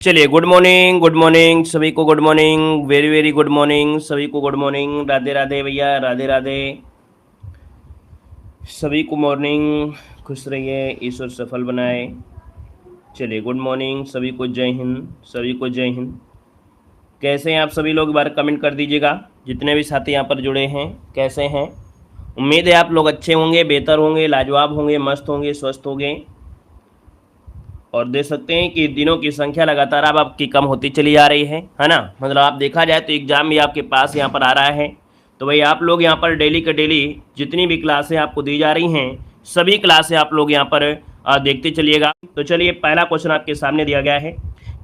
चलिए, good morning सभी को, good morning, very very good morning सभी को, गुड मॉर्निंग, राधे राधे भैया, राधे राधे सभी को मॉर्निंग। खुश रहिए, ईश्वर सफल बनाए। चलिए, गुड मॉर्निंग सभी को, जय हिंद, सभी को जय हिंद। कैसे हैं आप सभी लोग, एक बार कमेंट कर दीजिएगा। जितने भी साथी यहाँ पर जुड़े हैं, कैसे हैं? उम्मीद है आप लोग अच्छे होंगे, बेहतर होंगे, लाजवाब होंगे, मस्त होंगे, स्वस्थ होंगे। और देख सकते हैं कि दिनों की संख्या लगातार अब आपकी कम होती चली जा रही है ना। मतलब आप देखा जाए तो एग्ज़ाम भी आपके पास यहाँ पर आ रहा है। तो भाई आप लोग यहाँ पर डेली के डेली जितनी भी क्लासें आपको दी जा रही हैं, सभी क्लासें आप लोग यहाँ पर देखते चलिएगा। तो चलिए, पहला क्वेश्चन आपके सामने दिया गया है।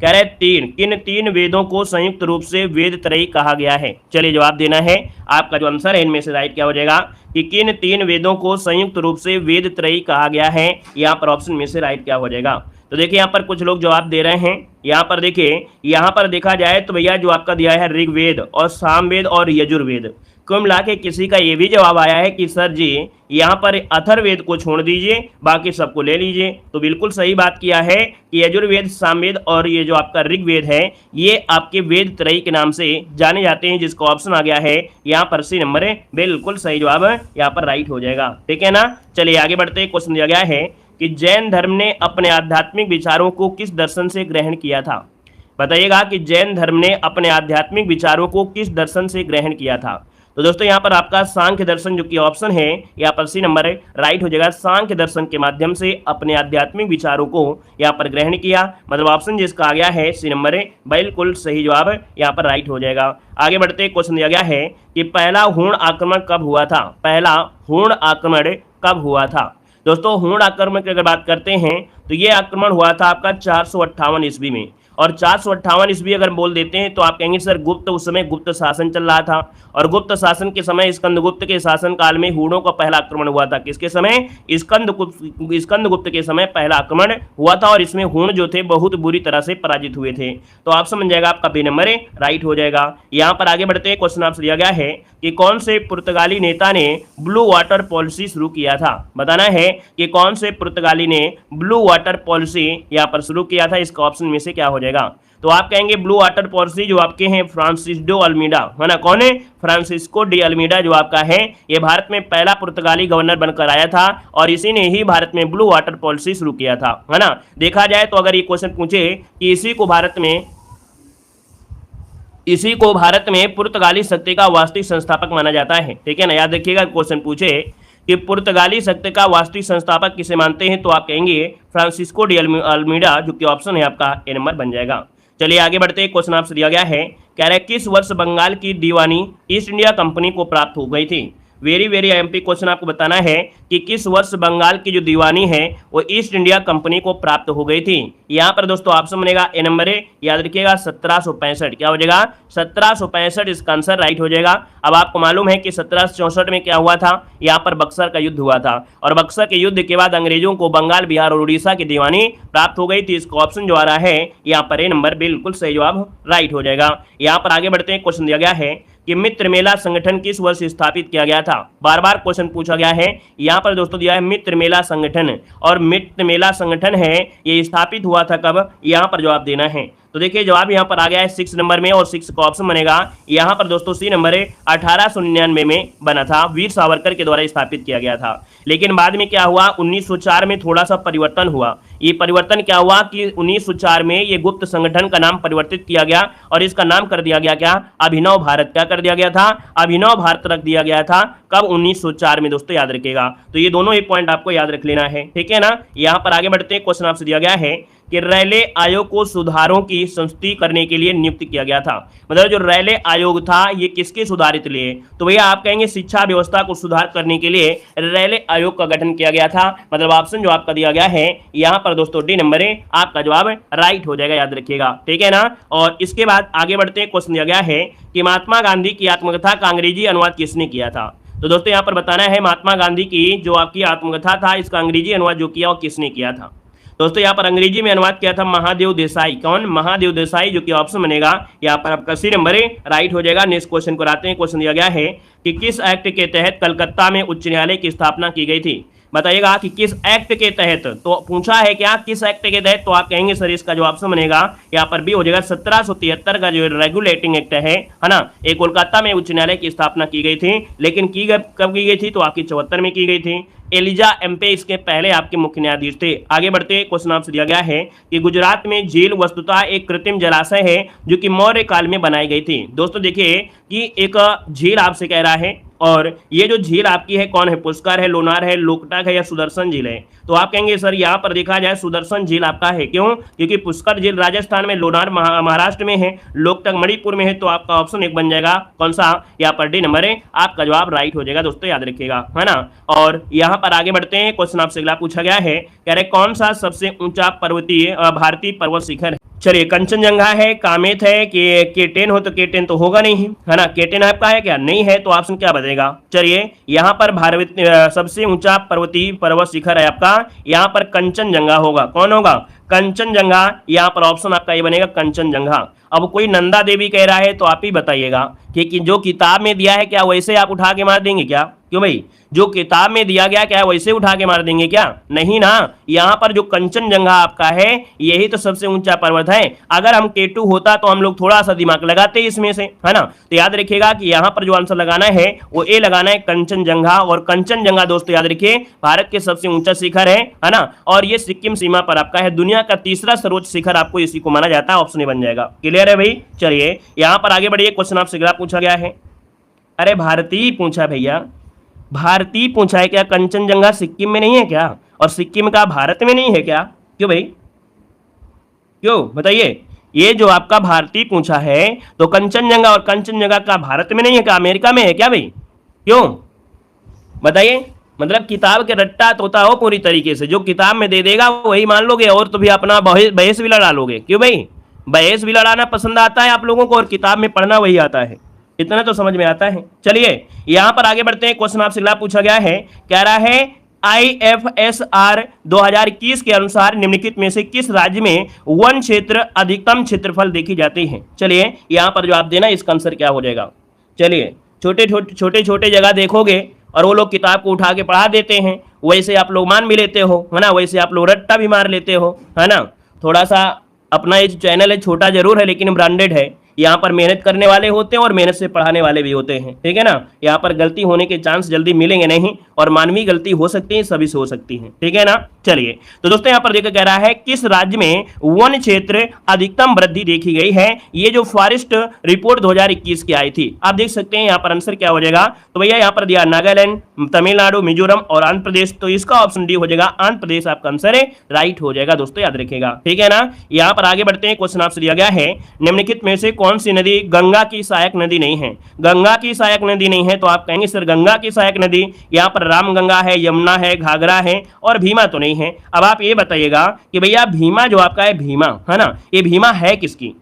कह रहे किन तीन वेदों को संयुक्त रूप से वेद त्रयी कहा गया है। चलिए, जवाब देना है। आपका जो आंसर है इनमें से राइट क्या हो जाएगा कि किन तीन वेदों को संयुक्त रूप से वेद त्रयी कहा गया है। यहाँ पर ऑप्शन में से राइट क्या हो जाएगा। तो देखिए, यहाँ पर कुछ लोग जवाब दे रहे हैं। यहाँ पर देखिए, यहाँ पर देखा जाए तो भैया जो आपका दिया है ऋग्वेद और सामवेद और यजुर्वेद, कुल मिला के किसी का ये भी जवाब आया है कि सर जी यहाँ पर अथर्ववेद को छोड़ दीजिए, बाकी सबको ले लीजिए। तो बिल्कुल सही बात किया है कि यजुर्वेद, सामवेद और ये जो आपका ऋग्वेद है, ये आपके वेद त्रयी के नाम से जाने जाते हैं, जिसका ऑप्शन आ गया है यहाँ पर सी नंबर है। बिल्कुल सही जवाब यहाँ पर राइट हो जाएगा, ठीक है ना। चलिए आगे बढ़ते, क्वेश्चन दिया गया है कि जैन धर्म ने अपने आध्यात्मिक विचारों को किस दर्शन से ग्रहण किया था। बताइएगा कि जैन धर्म ने अपने आध्यात्मिक विचारों को किस दर्शन से ग्रहण किया था। तो दोस्तों यहाँ पर आपका सांख्य दर्शन जो कि ऑप्शन है यहाँ पर सी नंबर राइट हो जाएगा। सांख्य दर्शन के माध्यम से अपने आध्यात्मिक विचारों को यहाँ पर ग्रहण किया, मतलब ऑप्शन जिसका आ गया है सी नंबर बिल्कुल सही जवाब यहाँ पर राइट हो जाएगा। आगे बढ़ते, क्वेश्चन दिया गया है कि पहला हुण आक्रमण कब हुआ था। पहला हुण आक्रमण कब हुआ था। दोस्तों हुण आक्रमण की अगर बात करते हैं तो ये आक्रमण हुआ था आपका 458 ईस्वी में। और 458 ईस्वी अगर बोल देते हैं तो आप कहेंगे सर गुप्त, उस समय गुप्त शासन चल रहा था, और गुप्त शासन के समय स्कंदगुप्त के शासन काल में हूणों का पहला आक्रमण हुआ था। किसके समय? स्कंदगुप्त के समय पहला आक्रमण हुआ था, और इसमें हूण जो थे बहुत बुरी तरह से पराजित हुए थे। तो आप समझ जाएगा, आपका बी नंबर राइट हो जाएगा। यहाँ पर आगे बढ़ते हैं, क्वेश्चन आपसे दिया गया है कि कौन से पुर्तगाली नेता ने ब्लू वाटर पॉलिसी शुरू किया था। बताना है कि कौन से पुर्तगाली ने ब्लू वाटर पॉलिसी यहाँ पर शुरू किया था। इसका ऑप्शन में से क्या हो जाएगा। तो आप कहेंगे ब्लू वाटर पॉलिसी जो आपके हैं फ्रांसिस्को अल्मीडा, है ना। कौन है? फ्रांसिस्को डी अल्मीडा जो आपका है, ये भारत में पहला पुर्तगाली गवर्नर बनकर आया था, और इसी ने ही भारत में ब्लू वाटर पॉलिसी शुरू किया था, है ना। देखा जाए तो अगर ये क्वेश्चन पूछे कि इसी को भारत में पुर्तगाली शक्ति का वास्तविक संस्थापक माना जाता है, ठीक है ना। याद रखिएगा, क्वेश्चन पूछे कि पुर्तगाली शक्ति का वास्तविक संस्थापक किसे मानते हैं, तो आप कहेंगे फ्रांसिस्को डी अल्मीडा, जो कि ऑप्शन है आपका ए नंबर बन जाएगा। चलिए आगे बढ़ते, क्वेश्चन आपसे दिया गया है, कह रहे किस वर्ष बंगाल की दीवानी ईस्ट इंडिया कंपनी को प्राप्त हो गई थी। वेरी वेरी एमपी क्वेश्चन आपको बताना है कि किस वर्ष बंगाल की जो दीवानी है वो ईस्ट इंडिया कंपनी को प्राप्त हो गई थी। यहाँ पर दोस्तों ऑप्शन बनेगा ए नंबर याद रखिएगा 1765। क्या हो जाएगा? 1765 इसका आंसर राइट हो जाएगा। अब आपको मालूम है कि 1764 में क्या हुआ था, यहाँ पर बक्सर का युद्ध हुआ था, और बक्सर के युद्ध के बाद अंग्रेजों को बंगाल, बिहार और उड़ीसा की दीवानी प्राप्त हो गई थी। इसका ऑप्शन जो आ रहा है यहाँ पर ए नंबर बिल्कुल सही जवाब राइट हो जाएगा। यहाँ पर आगे बढ़ते हैं, क्वेश्चन दिया गया है कि मित्र मेला संगठन किस वर्ष स्थापित किया गया था। बार बार क्वेश्चन पूछा गया है। यहाँ पर दोस्तों दिया है मित्र मेला संगठन, और मित्र मेला संगठन है ये स्थापित हुआ था कब, यहाँ पर जवाब देना है। तो देखिए जवाब यहाँ पर आ गया है 6 नंबर में, और 6 का ऑप्शन बनेगा यहाँ पर दोस्तों सी नंबर 1899 में बना था, वीर सावरकर के द्वारा स्थापित किया गया था। लेकिन बाद में क्या हुआ, 1904 में थोड़ा सा परिवर्तन हुआ। ये परिवर्तन क्या हुआ कि 1904 में ये गुप्त संगठन का नाम परिवर्तित किया गया, और इसका नाम कर दिया गया क्या, अभिनव भारत। क्या कर दिया गया था? अभिनव भारत रख दिया गया था। कब? 1904 में दोस्तों, याद रखिएगा। तो ये दोनों ही पॉइंट आपको याद रख लेना है, ठीक है ना। यहाँ पर आगे बढ़ते हैं, क्वेश्चन आपसे दिया गया है कि रैले आयोग को सुधारों की संस्तुति करने के लिए नियुक्त किया गया था। मतलब जो रैले आयोग था ये किसके सुधारित लिए, तो भैया आप कहेंगे शिक्षा व्यवस्था को सुधार करने के लिए रैले आयोग का गठन किया गया था। मतलब ऑप्शन जो आपका दिया गया है यहाँ पर दोस्तों डी नंबर आपका जवाब राइट हो जाएगा, याद रखिएगा, ठीक है ना। और इसके बाद आगे बढ़ते हैं, क्वेश्चन दिया गया है कि महात्मा गांधी की आत्मकथा का अंग्रेजी अनुवाद किसने किया था। तो दोस्तों यहाँ पर बताना है महात्मा गांधी की जो आपकी आत्मकथा था इसका अंग्रेजी अनुवाद जो किया वो किसने किया था। दोस्तों यहाँ पर अंग्रेजी में अनुवाद किया था महादेव देसाई। कौन? महादेव देसाई, जो कि ऑप्शन बनेगा यहाँ पर आपका सी नंबर राइट हो जाएगा। नेक्स्ट क्वेश्चन को आते हैं। क्वेश्चन दिया गया है कि किस एक्ट के तहत कलकत्ता में उच्च न्यायालय की स्थापना की गई थी। बताइएगा कि किस एक्ट के तहत, तो पूछा है क्या किस एक्ट के तहत, तो आप कहेंगे सर इसका जो ऑप्शन बनेगा यहाँ पर भी हो जाएगा 1773 का जो रेगुलेटिंग एक्ट है ना, ये कोलकाता में उच्च न्यायालय की स्थापना की गई थी, लेकिन कब की गई थी, तो आपकी 74 में की गई थी। एलिजा एम्पे इसके पहले आपके मुख्य न्यायाधीश थे। आगे बढ़ते क्वेश्चन आपसे दिया गया है कि गुजरात में झील वस्तुतः एक कृत्रिम जलाशय है जो कि मौर्य काल में बनाई गई थी। दोस्तों देखिए कि एक झील आपसे कह रहा है, और ये जो झील आपकी है कौन है, पुष्कर है, लोनार है, लोकटक है या सुदर्शन झील है, तो आप कहेंगे सर यहाँ पर देखा जाए सुदर्शन झील आपका है। क्यों? क्योंकि पुष्कर झील राजस्थान में, लोनार महाराष्ट्र में है, लोकटक मणिपुर में है, तो आपका ऑप्शन एक बन जाएगा कौन सा, यहाँ पर डी नंबर है आपका जवाब राइट हो जाएगा। दोस्तों याद रखिएगा, है ना। और यहाँ पर आगे बढ़ते हैं, क्वेश्चन आपसे अगला पूछा गया है, कह रहे कौन सा सबसे ऊंचा पर्वतीय भारतीय पर्वत शिखर है। चलिए कंचनजंगा है, कामेत है कि K10 हो, तो K10 तो होगा नहीं, है ना। K10 आपका है क्या, नहीं है, तो ऑप्शन क्या बनेगा। चलिए यहाँ पर भारत सबसे ऊंचा पर्वतीय पर्वत शिखर है आपका, यहाँ पर कंचनजंगा होगा। कौन होगा, कंचनजंगा। यहाँ पर ऑप्शन आपका ये बनेगा कंचनजंगा। अब कोई नंदा देवी कह रहा है तो आप ही बताइएगा कि जो किताब में दिया है क्या वैसे आप उठा के मार देंगे क्या, क्यों भाई, जो किताब में दिया गया क्या वैसे उठा के मार देंगे क्या, नहीं ना। यहाँ पर जो कंचनजंगा आपका है यही तो सबसे ऊंचा पर्वत है। अगर हम K2 होता तो हम लोग थोड़ा सा दिमाग लगाते इसमें से, है ना। तो याद रखिएगा कि यहाँ पर जो आंसर लगाना है वो ए लगाना है, कंचनजंगा। और कंचनजंगा दोस्तों याद रखिए भारत के सबसे ऊंचा शिखर है ना, और ये सिक्किम सीमा पर आपका है। दुनिया का तीसरा सर्वोच्च शिखर आपको इसी को माना जाता है, ऑप्शन ए बन जाएगा। क्लियर है भाई। चलिए यहाँ पर आगे बढ़िए, क्वेश्चन आपसे अगला पूछा गया है, अरे भारतीय पूछा भैया, भारतीय पूछा है क्या, कंचनजंगा सिक्किम में नहीं है क्या, और सिक्किम का भारत में नहीं है क्या, क्यों भाई, क्यों बताइए। ये जो आपका भारतीय पूछा है तो कंचनजंगा, और कंचनजंगा का भारत में नहीं है क्या, अमेरिका में है क्या भाई, क्यों बताइए। मतलब किताब के रट्टा तोता हो पूरी तरीके से, जो किताब में दे देगा वही मान लोगे, और तो भी अपना बहस भी लड़ा लोगे, क्यों भाई, बहस भी लड़ाना पसंद आता है आप लोगों को, और किताब में पढ़ना वही आता है, इतना तो समझ में आता है। चलिए यहां पर आगे बढ़ते हैं, क्वेश्चन आपसे अगला पूछा गया है, कह रहा है IFSR 2021 के अनुसार निम्नलिखित में से किस राज्य में वन क्षेत्र अधिकतम क्षेत्रफल देखी जाती है। चलिए यहां पर जो आप देना इसका आंसर क्या हो जाएगा। चलिए छोटे छोटे जगह देखोगे और वो लोग किताब को उठा के पढ़ा देते हैं, वैसे आप लोग मान भी लेते हो, है ना, वैसे आप लोग रट्टा भी मार लेते हो, है ना। थोड़ा सा अपना ये चैनल है छोटा जरूर है लेकिन ब्रांडेड है, यहाँ पर मेहनत करने वाले होते हैं और मेहनत से पढ़ाने वाले भी होते हैं, ठीक है ना। यहाँ पर गलती होने के चांस जल्दी मिलेंगे नहीं, और मानवीय गलती हो सकती है, सभी से हो सकती है, ठीक है ना। चलिए तो दोस्तों यहाँ पर देखकर कह रहा है किस राज्य में वन क्षेत्र अधिकतम वृद्धि देखी गई है। ये जो फॉरेस्ट रिपोर्ट 2021 की आई थी, आप देख सकते हैं यहाँ पर आंसर क्या हो जाएगा। तो भैया यहाँ पर दिया नागालैंड, तमिलनाडु, मिजोरम और आंध्र प्रदेश, तो इसका ऑप्शन डी हो जाएगा, आंध्र प्रदेश आपका आंसर है, राइट हो जाएगा। दोस्तों याद रखिएगा, ठीक है ना। यहाँ पर आगे बढ़ते हैं, क्वेश्चन आपसे दिया गया है, निम्नलिखित में से कौन सी नदी गंगा की सहायक नदी नहीं है। गंगा की सहायक नदी नहीं है, तो आप कहेंगे सर गंगा की सहायक नदी यहाँ पर रामगंगा है, यमुना है, घाघरा है और भीमा तो नहीं है। अब आप ये बताइएगा कि भैया भीमा जो आपका है, भीमा है ना, ये भीमा है किसकी,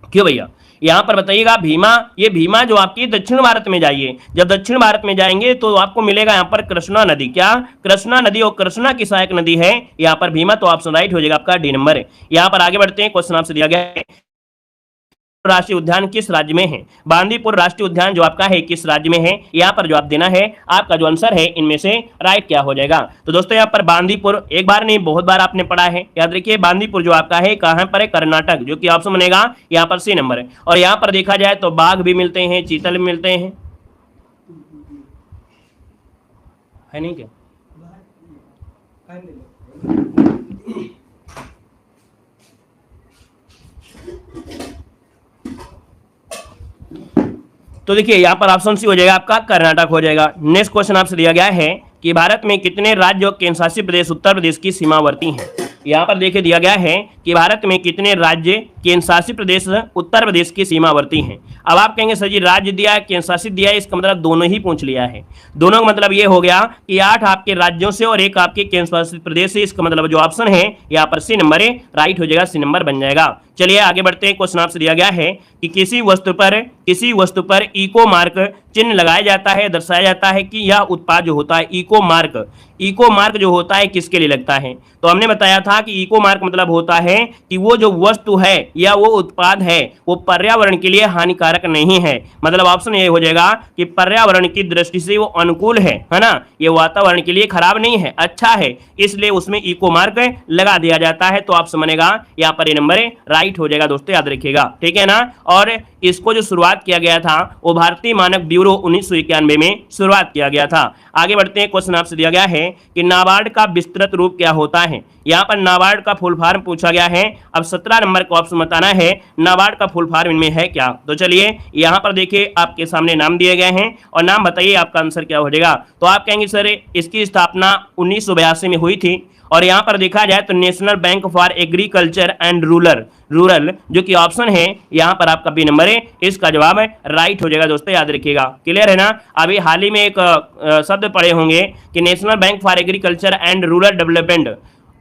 क्यों भैया, यहाँ पर बताइएगा भीमा, ये भीमा जो आपकी दक्षिण भारत में जाइए, जब दक्षिण भारत में जाएंगे तो आपको मिलेगा यहाँ पर कृष्णा नदी, क्या कृष्णा नदी, और कृष्णा की सहायक नदी है यहाँ पर भीमा, तो ऑप्शन राइट हो जाएगा आपका डी नंबर है। यहाँ पर आगे बढ़ते हैं, क्वेश्चन आपसे दिया गया है राष्ट्रीय उद्यान किस राज्य में है। बांदीपुर राष्ट्रीय उद्यान जो आपका है किस राज्य में है, यहाँ पर जवाब देना है, आपका जो आंसर है इनमें से राइट क्या हो जाएगा। तो दोस्तों यहाँ पर बांदीपुर एक बार नहीं बहुत बार आपने पढ़ा है, याद रखिए बांदीपुर जो आपका है कहाँ पर है, कर्नाटक, जो कि ऑप्शन बनेगा यहाँ पर सी नंबर है। और यहाँ पर देखा जाए तो बाघ भी मिलते हैं, चीतल भी मिलते हैं, है नहीं क्या। तो देखिए यहाँ पर ऑप्शन सी हो जाएगा आपका कर्नाटक हो जाएगा। नेक्स्ट क्वेश्चन आपसे दिया गया है कि भारत में कितने राज्य और केंद्र शासित प्रदेश उत्तर प्रदेश की सीमावर्ती हैं। यहाँ पर देखिए दिया गया है कि भारत में कितने राज्य केंद्र शासित प्रदेश उत्तर प्रदेश की सीमावर्ती हैं। अब आप कहेंगे सर जी राज्य दिया है केंद्र शासित दिया है, इसका मतलब दोनों ही पूछ लिया है। दोनों का मतलब ये हो गया कि 8 आपके राज्यों से और 1 आपके केंद्र शासित प्रदेश से, इसका मतलब जो ऑप्शन है यहाँ पर सी नंबर है, राइट हो जाएगा, सी नंबर बन जाएगा। चलिए आगे बढ़ते हैं, क्वेश्चन आपसे दिया गया है कि किसी वस्तु पर इको मार्क चिन्ह लगाया जाता है, दर्शाया जाता है कि यह उत्पाद जो होता है इको मार्क जो होता है किसके लिए लगता है। तो हमने बताया था कि इको मार्क मतलब होता है कि वो जो वस्तु है या वो उत्पाद है वो पर्यावरण के लिए हानिकारक नहीं है। मतलब ऑप्शन ये हो जाएगा कि पर्यावरण की दृष्टि से वो अनुकूल है ना, ये वातावरण के लिए खराब नहीं है, अच्छा है, इसलिए उसमें इको मार्क लगा दिया जाता है। तो ऑप्शन बनेगा यहाँ पर ये नंबर राइट हो जाएगा दोस्तों, याद रखिएगा, ठीक है ना। और इसको जो शुरुआत किया गया था वो भारतीय मानक ब्यूरो 1991 में शुरुआत किया गया था। आगे बढ़ते हैं, क्वेश्चन आपसे दिया गया है कि नाबार्ड का विस्तृत रूप क्या होता है। यहाँ पर नाबार्ड का फुल फॉर्म पूछा गया है। अब 17 नंबर का ऑप्शन बताना है नाबार्ड का फुल फॉर्म इनमें है क्या। तो चलिए यहाँ पर देखिए आपके सामने नाम दिए गए हैं और नाम बताइए आपका आंसर क्या हो जाएगा। तो आप कहेंगे सर इसकी स्थापना 1982 में हुई थी और यहाँ पर देखा जाए तो national bank for agriculture and rural जो कि ऑप्शन है यहाँ पर आपका बी नंबर है, इसका जवाब राइट हो जाएगा दोस्तों, याद रखिएगा, क्लियर है ना। अभी हाल ही में एक शब्द पढ़े होंगे कि national bank for agriculture and rural development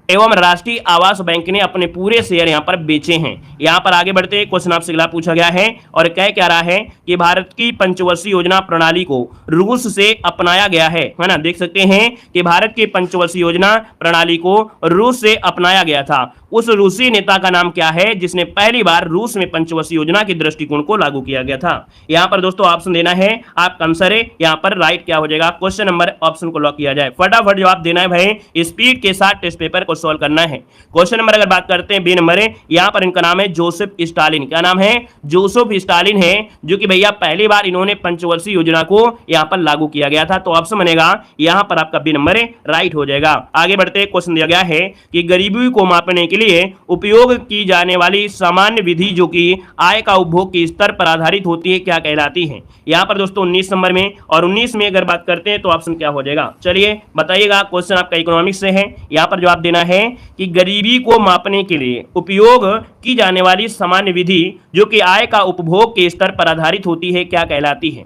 एवं राष्ट्रीय आवास बैंक ने अपने पूरे शेयर यहाँ पर बेचे हैं। यहाँ पर आगे बढ़ते क्वेश्चन आपसे अगला पूछा गया है और कह क्या रहा है कि भारत की पंचवर्षीय योजना प्रणाली को रूस से अपनाया गया है ना। देख सकते हैं कि भारत की पंचवर्षीय योजना प्रणाली को रूस से अपनाया गया था। उस रूसी नेता का नाम क्या है जिसने पहली बार रूस में पंचवर्षीय योजना के दृष्टिकोण को लागू किया गया था। यहाँ पर दोस्तों ऑप्शन देना है, आपका आंसर है यहाँ पर राइट क्या हो जाएगा। क्वेश्चन नंबर ऑप्शन को लॉक किया जाए, फटाफट जवाब देना है भाई, स्पीड के साथ टेस्ट पेपर को सॉल्व करना है। क्वेश्चन नंबर अगर बात करते हैं बी नंबर है, यहाँ पर इनका नाम है जोसेफ स्टालिन। क्या नाम है? जोसेफ स्टालिन है, जो कि भैया पहली बार इन्होंने पंचवर्षीय योजना को यहाँ पर लागू किया गया था। तो ऑप्शन बनेगा यहाँ पर आपका बी नंबर राइट हो जाएगा। आगे बढ़ते क्वेश्चन दिया गया है कि गरीबी को मापने के लिए उपयोग की जाने वाली सामान्य विधि जो कि आय का उपभोग के स्तर पर आधारित होती है क्या कहलाती है। यहाँ पर दोस्तों 19 नंबर में और 19 में अगर बात करते हैं तो ऑप्शन क्या हो जाएगा, चलिए बताइएगा। क्वेश्चन आपका इकोनॉमिक्स से है, यहाँ पर जवाब देना है कि गरीबी को मापने के लिए उपयोग की जाने वाली सामान्य विधि जो कि आय का उपभोग के स्तर पर आधारित होती है क्या कहलाती है।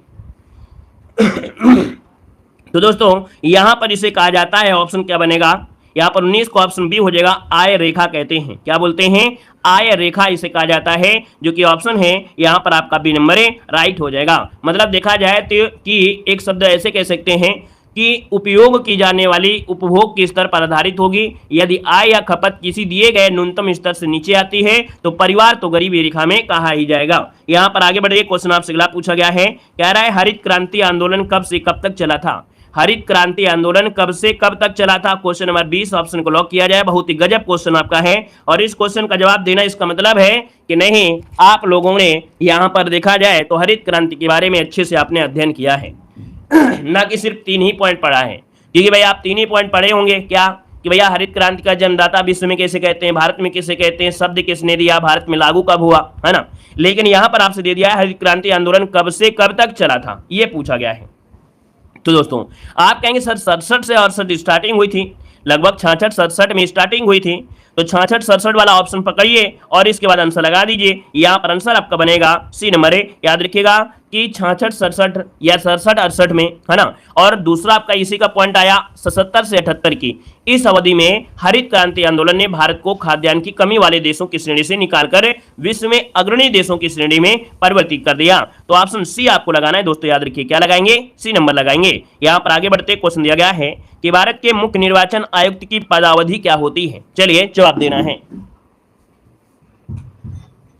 तो दोस्तों यहां पर इसे कहा जाता है, ऑप्शन क्या बनेगा यहाँ पर 19 को ऑप्शन बी हो जाएगा, आय रेखा कहते हैं। क्या बोलते हैं? आय रेखा इसे कहा जाता है, जो कि ऑप्शन है यहाँ पर आपका बी नंबर राइट हो जाएगा। मतलब देखा जाए तो कि एक शब्द ऐसे कह सकते हैं कि उपयोग की जाने वाली उपभोग के स्तर पर आधारित होगी। यदि आय या खपत किसी दिए गए न्यूनतम स्तर से नीचे आती है तो परिवार तो गरीबी रेखा में कहा ही जाएगा। यहाँ पर आगे बढ़िए, क्वेश्चन आपसे अगला पूछा गया है, कह रहा है हरित क्रांति आंदोलन कब से कब तक चला था। हरित क्रांति आंदोलन कब से कब तक चला था। क्वेश्चन नंबर 20 ऑप्शन को लॉक किया जाए। बहुत ही गजब क्वेश्चन आपका है और इस क्वेश्चन का जवाब देना इसका मतलब है कि नहीं, आप लोगों ने यहाँ पर देखा जाए तो हरित क्रांति के बारे में अच्छे से आपने अध्ययन किया है, ना कि सिर्फ 3 ही पॉइंट पढ़ा है। क्योंकि भाई आप 3 ही पॉइंट पढ़े होंगे क्या कि भैया हरित क्रांति का जन्मदाता विश्व में कैसे कहते हैं, भारत में किसे कहते हैं, शब्द किसने दिया, भारत में लागू कब हुआ, है ना। लेकिन यहाँ पर आपसे दे दिया है हरित क्रांति आंदोलन कब से कब तक चला था, ये पूछा गया है। तो दोस्तों आप कहेंगे सर 67 से 68 स्टार्टिंग हुई थी, लगभग 66-67 में स्टार्टिंग हुई थी। तो 66-67 वाला ऑप्शन पकड़िए और इसके बाद आंसर लगा दीजिए। यहाँ पर आंसर आपका बनेगा सी नंबर है। याद रखिएगा कि 66-67 या 67-68 में, है ना। और दूसरा आपका इसी का पॉइंट आया 77 से 78 की, इस अवधि में हरित क्रांति आंदोलन ने भारत को खाद्यान्न की कमी वाले देशों की श्रेणी से निकालकर विश्व में अग्रणी देशों की श्रेणी में परिवर्तित कर दिया। तो ऑप्शन सी आपको लगाना है दोस्तों, याद रखिए क्या लगाएंगे, सी नंबर लगाएंगे। यहाँ पर आगे बढ़ते क्वेश्चन दिया गया है कि भारत के मुख्य निर्वाचन आयुक्त की पदावधि क्या होती है। चलिए जवाब देना है,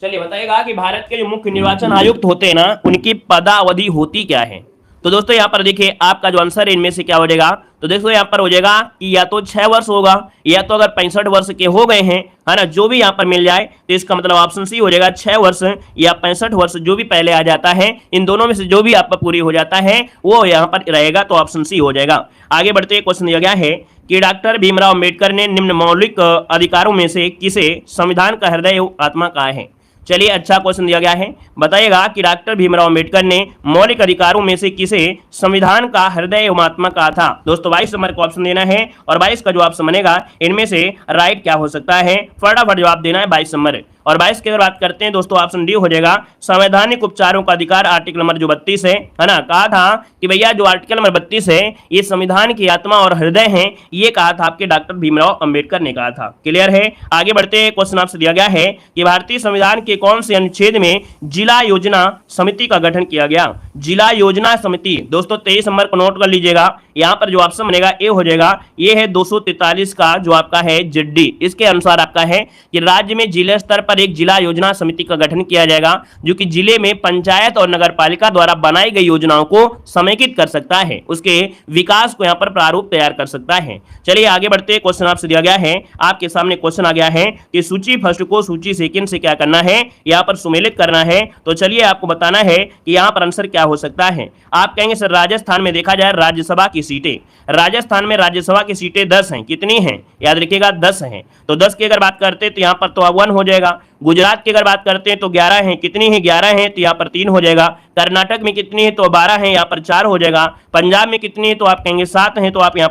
चलिए बताइएगा कि भारत के जो मुख्य निर्वाचन आयुक्त होते हैं ना, उनकी पदावधि होती क्या है। तो दोस्तों यहाँ पर देखिए आपका जो आंसर है इनमें से क्या हो जाएगा। तो देखो यहाँ पर हो जाएगा कि या तो 6 वर्ष होगा या तो अगर 65 वर्ष के हो गए हैं, है ना, जो भी यहाँ पर मिल जाए तो इसका मतलब ऑप्शन सी हो जाएगा। 6 वर्ष या 65 वर्ष जो भी पहले आ जाता है, इन दोनों में से जो भी आपका पूरी हो जाता है वो यहाँ पर रहेगा, तो ऑप्शन सी हो जाएगा। आगे बढ़ते क्वेश्चन दिया गया है कि डॉक्टर भीमराव अम्बेडकर ने निम्न मौलिक अधिकारों में से किसे संविधान का हृदय एवं आत्मा कहा है। चलिए अच्छा क्वेश्चन दिया गया है, बताइएगा कि डॉक्टर भीमराव अम्बेडकर ने मौलिक अधिकारों में से किसे संविधान का हृदय एवं आत्मा कहा था। दोस्तों 22 नंबर को ऑप्शन देना है और 22 का जवाब बनेगा इनमें से राइट क्या हो सकता है, फटाफट जवाब देना है 22 नंबर। और 22 की अगर बात करते हैं दोस्तों ऑप्शन डी हो जाएगा, संवैधानिक उपचारों का अधिकार, आर्टिकल नंबर जो 32 है ना। कहा था कि भैया जो आर्टिकल नंबर 32 है ये संविधान की आत्मा और हृदय है, ये कहा था आपके डॉक्टर भीमराव अंबेडकर ने कहा था। क्लियर है। आगे बढ़ते क्वेश्चन आपसे दिया गया है कि भारतीय संविधान के कौन से अनुच्छेद में जिला योजना समिति का गठन किया गया। जिला योजना समिति दोस्तों 23 नंबर को नोट कर लीजिएगा। यहाँ पर जो ऑप्शन बनेगा ए हो जाएगा, ये है 243 का जो आपका है जेडी। इसके अनुसार आपका है कि राज्य में जिले स्तर पर एक जिला योजना समिति का गठन किया जाएगा, जो कि जिले में पंचायत और नगर पालिका द्वारा बनाई गई योजनाओं को समेकित कर सकता है, उसके विकास को यहाँ पर प्रारूप तैयार कर सकता है। चलिए आगे बढ़ते हैं। क्वेश्चन आपसे दिया गया है, आपके सामने क्वेश्चन आ गया है कि सूची फर्स्ट को सूची सेकंड से क्या करना है, यहाँ पर सुमेलित करना है। तो चलिए आपको बताना है कि यहाँ पर आंसर क्या हो सकता है। आप कहेंगे सर राजस्थान में देखा जाए राज्यसभा की सीटें, राजस्थान में राज्यसभा की सीटें 10 हैं, कितनी हैं याद रखिएगा 10 हैं। तो 10 की अगर बात करते हैं तो यहाँ पर तो 1 हो जाएगा। गुजरात की अगर बात करते हैं तो 11 हैं, कितनी है 11 हैं, तो यहाँ पर 3 हो जाएगा। कर्नाटक में कितनी है तो 12 है, यहाँ पर 4 हो जाएगा। पंजाब में कितनी है तो आप कहेंगे 7 हैं, तो आप यहाँ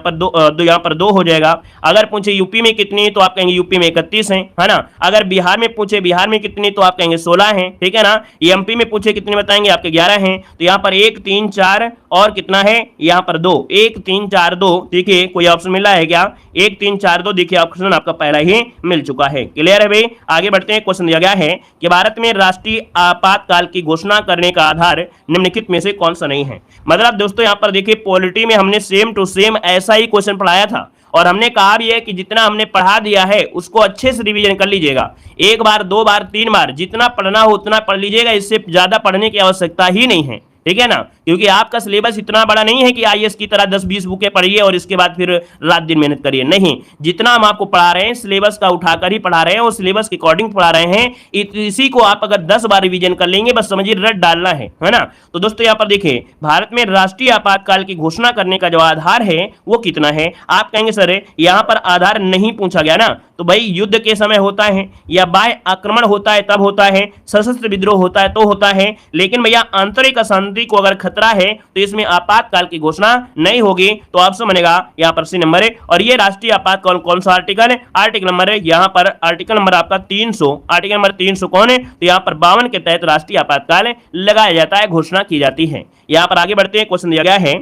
पर 2 हो जाएगा। अगर पूछे यूपी में कितनी है तो आप कहेंगे यूपी में 31 है ना। अगर बिहार में पूछे बिहार में कितनी तो आप कहेंगे 16 है, ठीक है ना। एमपी में पूछे कितने बताएंगे आपके 11 हैं, तो यहाँ पर 1 3 4 और कितना है यहाँ पर 2, 1 3 4 2, ठीक है। कोई ऑप्शन मिला है क्या? 1 3 4 2, देखिए ऑप्शन आपका पहला ही मिल चुका है। क्लियर है भाई। आगे बढ़ते हैं। क्वेश्चन दिया गया है कि भारत में राष्ट्रीय आपातकाल की घोषणा करने का आधार निम्नलिखित में से कौन सा नहीं है। मतलब दोस्तों यहाँ पर देखिए पॉलिटी में हमने सेम टू सेम ऐसा ही क्वेश्चन पढ़ाया था, और हमने कहा भी है कि जितना हमने पढ़ा दिया है उसको अच्छे से रिवीजन कर लीजिएगा। 1 बार 2 बार 3 बार जितना पढ़ना हो उतना पढ़ लीजिएगा, इससे ज्यादा पढ़ने की आवश्यकता ही नहीं है, ठीक है ना। क्योंकि आपका सिलेबस इतना बड़ा नहीं है कि आईएएस की तरह 10-20 बुकें पढ़िए और इसके बाद फिर रात दिन मेहनत करिए। नहीं, जितना हम आपको पढ़ा रहे हैं सिलेबस का उठाकर ही पढ़ा रहे हैं और सिलेबस के अकॉर्डिंग पढ़ा रहे हैं। इसी को आप अगर 10 बार रिवीजन कर लेंगे, बस समझिए रट डालना है ना। तो दोस्तों यहाँ पर देखिए भारत में राष्ट्रीय आपातकाल की घोषणा करने का जो आधार है वो कितना है। आप कहेंगे सर यहाँ पर आधार नहीं पूछा गया ना, तो भाई युद्ध के समय होता है या बाह्य आक्रमण होता है तब होता है, सशस्त्र विद्रोह होता है तो होता है। लेकिन भैया आंतरिक अशांति को अगर खतरा है तो इसमें आपातकाल की घोषणा नहीं होगी। तो ऑप्शन बनेगा यहाँ पर सी नंबर है। और ये राष्ट्रीय आपातकाल कौन सा आर्टिकल है? आर्टिकल नंबर है यहाँ पर आर्टिकल नंबर आपका 300। आर्टिकल नंबर 300 कौन है? तो यहाँ पर 52 के तहत राष्ट्रीय आपातकाल लगाया जाता है, घोषणा की जाती है। यहाँ पर आगे बढ़ते हैं। क्वेश्चन दिया गया है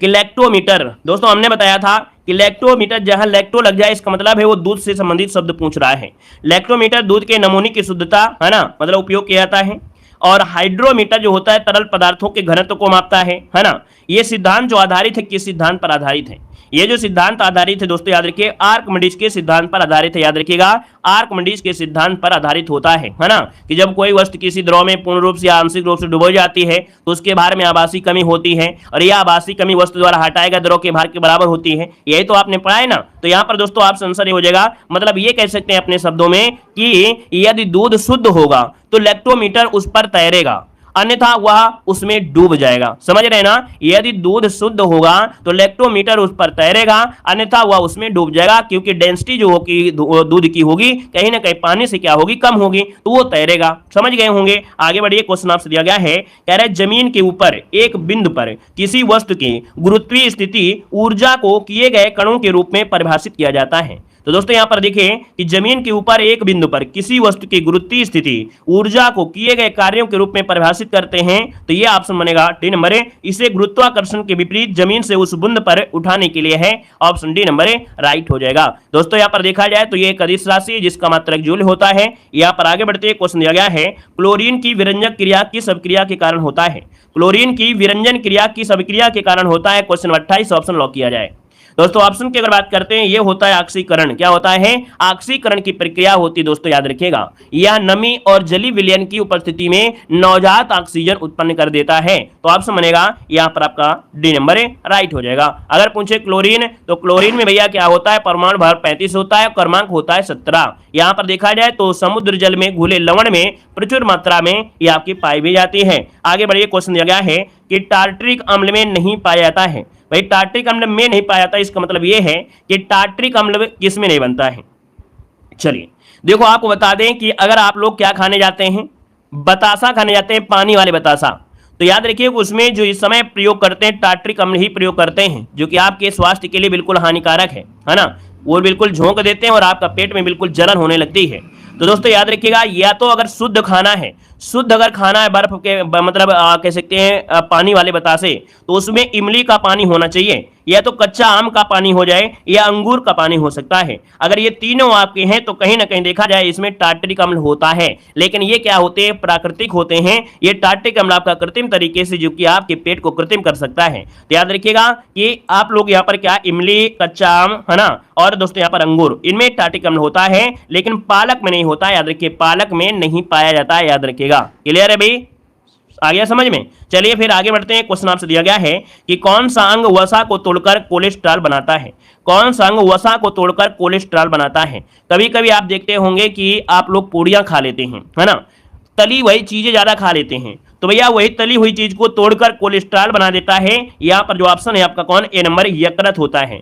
कि लैक्टोमीटर, दोस्तों हमने बताया था कि लैक्टोमीटर जहां लैक्टो लग जाए इसका मतलब है वो दूध से संबंधित शब्द पूछ रहा है। लैक्टोमीटर दूध के नमूने की शुद्धता है ना, मतलब उपयोग किया जाता है। और हाइड्रोमीटर जो होता है तरल पदार्थों के घनत्व को मापता है ना। ये सिद्धांत जो आधारित है किस सिद्धांत पर आधारित है? ये जो सिद्धांत आधारित है दोस्तों याद रखिए आर्किमिडीज के सिद्धांत पर आधारित है। याद रखिएगा आर्किमिडीज के सिद्धांत पर आधारित होता है ना, कि जब कोई वस्तु किसी द्रव में पूर्ण रूप से या आंशिक रूप से डुबो जाती है तो उसके भार में आभासी कमी होती है, और यह आभासी कमी वस्तु द्वारा हटाए गए द्रव के भार के बराबर होती है। यही तो आपने पढ़ा है ना। तो यहाँ पर दोस्तों आप आंसर ये हो जाएगा, मतलब ये कह सकते हैं अपने शब्दों में कि यदि दूध शुद्ध होगा तो लैक्टोमीटर उस पर तैरेगा, अन्यथा वह उसमें डूब जाएगा। समझ रहे हैं ना। यदि दूध शुद्ध होगा तो लैक्टोमीटर उस पर तैरेगा, अन्यथा वह उसमें डूब जाएगा, क्योंकि डेंसिटी जो होगी दूध की होगी कहीं ना कहीं पानी से क्या होगी, कम होगी, तो वो तैरेगा। समझ गए होंगे। आगे बढ़िए। क्वेश्चन आपसे दिया गया है, कह रहे जमीन के ऊपर एक बिंदु पर किसी वस्तु की गुरुत्वीय स्थिति ऊर्जा को किए गए कणों के रूप में परिभाषित किया जाता है। तो दोस्तों यहां पर देखिए कि जमीन के ऊपर एक बिंदु पर किसी वस्तु की गुरुत्वीय स्थिति ऊर्जा को किए गए कार्यों के रूप में परिभाषित करते हैं। तो ये ऑप्शन बनेगा डी नंबर है। इसे गुरुत्वाकर्षण के विपरीत जमीन से उस बिंदु पर उठाने के लिए है। ऑप्शन डी नंबर है राइट हो जाएगा। दोस्तों यहां पर देखा जाए तो ये एक अदिश राशि है जिसका मात्रक जूल होता है। यहां पर आगे बढ़ते क्वेश्चन दिया गया है, क्लोरीन की विरंजक क्रिया किस अभिक्रिया के कारण होता है? क्लोरीन की विरंजन क्रिया किस अभिक्रिया के कारण होता है? क्वेश्चन 28 ऑप्शन लॉक किया जाए। दोस्तों ऑप्शन की अगर बात करते हैं, ये होता है ऑक्सीकरण। क्या होता है? ऑक्सीकरण की प्रक्रिया होती है दोस्तों याद रखिएगा। यह नमी और जलीय विलयन की उपस्थिति में नवजात ऑक्सीजन उत्पन्न कर देता है। तो ऑप्शन बनेगा यहाँ पर आपका डी नंबर है राइट हो जाएगा। अगर पूछे क्लोरीन, तो क्लोरीन में भैया क्या होता है? परमाणु भार 35 होता है, क्रमांक होता है 17। यहाँ पर देखा जाए तो समुद्र जल में घुले लवण में प्रचुर मात्रा में ये आपकी पाई भी जाती है। आगे बढ़िए। क्वेश्चन दिया गया है कि टार्टरिक अम्ल में नहीं पाया जाता है। भाई टार्टरिक अम्ल में नहीं पाया जाता, इसका मतलब ये है कि टार्टरिक अम्ल किसमें नहीं बनता है। चलिए देखो आपको बता दें कि अगर आप लोग क्या खाने जाते हैं, बतासा खाने जाते हैं, पानी वाले बतासा, तो याद रखिए उसमें जो इस समय प्रयोग करते हैं टार्टरिक अम्ल ही प्रयोग करते हैं, जो कि आपके स्वास्थ्य के लिए बिल्कुल हानिकारक है ना। वो बिल्कुल झोंक देते हैं और आपका पेट में बिल्कुल जलन होने लगती है। तो दोस्तों याद रखिएगा, या तो अगर शुद्ध खाना है, शुद्ध अगर खाना है बर्फ के मतलब कह सकते हैं पानी वाले बतासे, तो उसमें इमली का पानी होना चाहिए, या तो कच्चा आम का पानी हो जाए या अंगूर का पानी हो सकता है। अगर ये तीनों आपके हैं तो कहीं ना कहीं देखा जाए इसमें टार्टरिक अम्ल होता है, लेकिन ये क्या होते हैं, प्राकृतिक होते हैं। ये टार्टरिक अम्ल आपका कृत्रिम तरीके से जो कि आपके पेट को कृत्रिम कर सकता है। तो याद रखिएगा कि आप लोग यहाँ पर क्या, इमली, कच्चा आम है ना, और दोस्तों यहाँ पर अंगूर, इनमें टार्टरिक अम्ल होता है, लेकिन पालक में नहीं होता है। याद रखिए पालक में नहीं पाया जाता है, याद रखिएगा। क्लियर है भाई, आ गया समझ में। चलिए फिर आगे बढ़ते हैं। क्वेश्चन आपसे दिया गया है कि कौन सा अंग वसा को तोड़कर कोलेस्ट्रॉल बनाता है। कौन सा अंग वसा को तोड़कर कोलेस्ट्रॉल बनाता है। कभी कभी आप देखते होंगे कि आप लोग पूड़ियां खा लेते हैं, है ना, तली वही चीजें ज्यादा खा लेते हैं, तो भैया वही तली हुई चीज को तोड़कर कोलेस्ट्रॉल बना देता है। यहाँ पर जो ऑप्शन है आपका कौन, ए नंबर, यकृत होता है।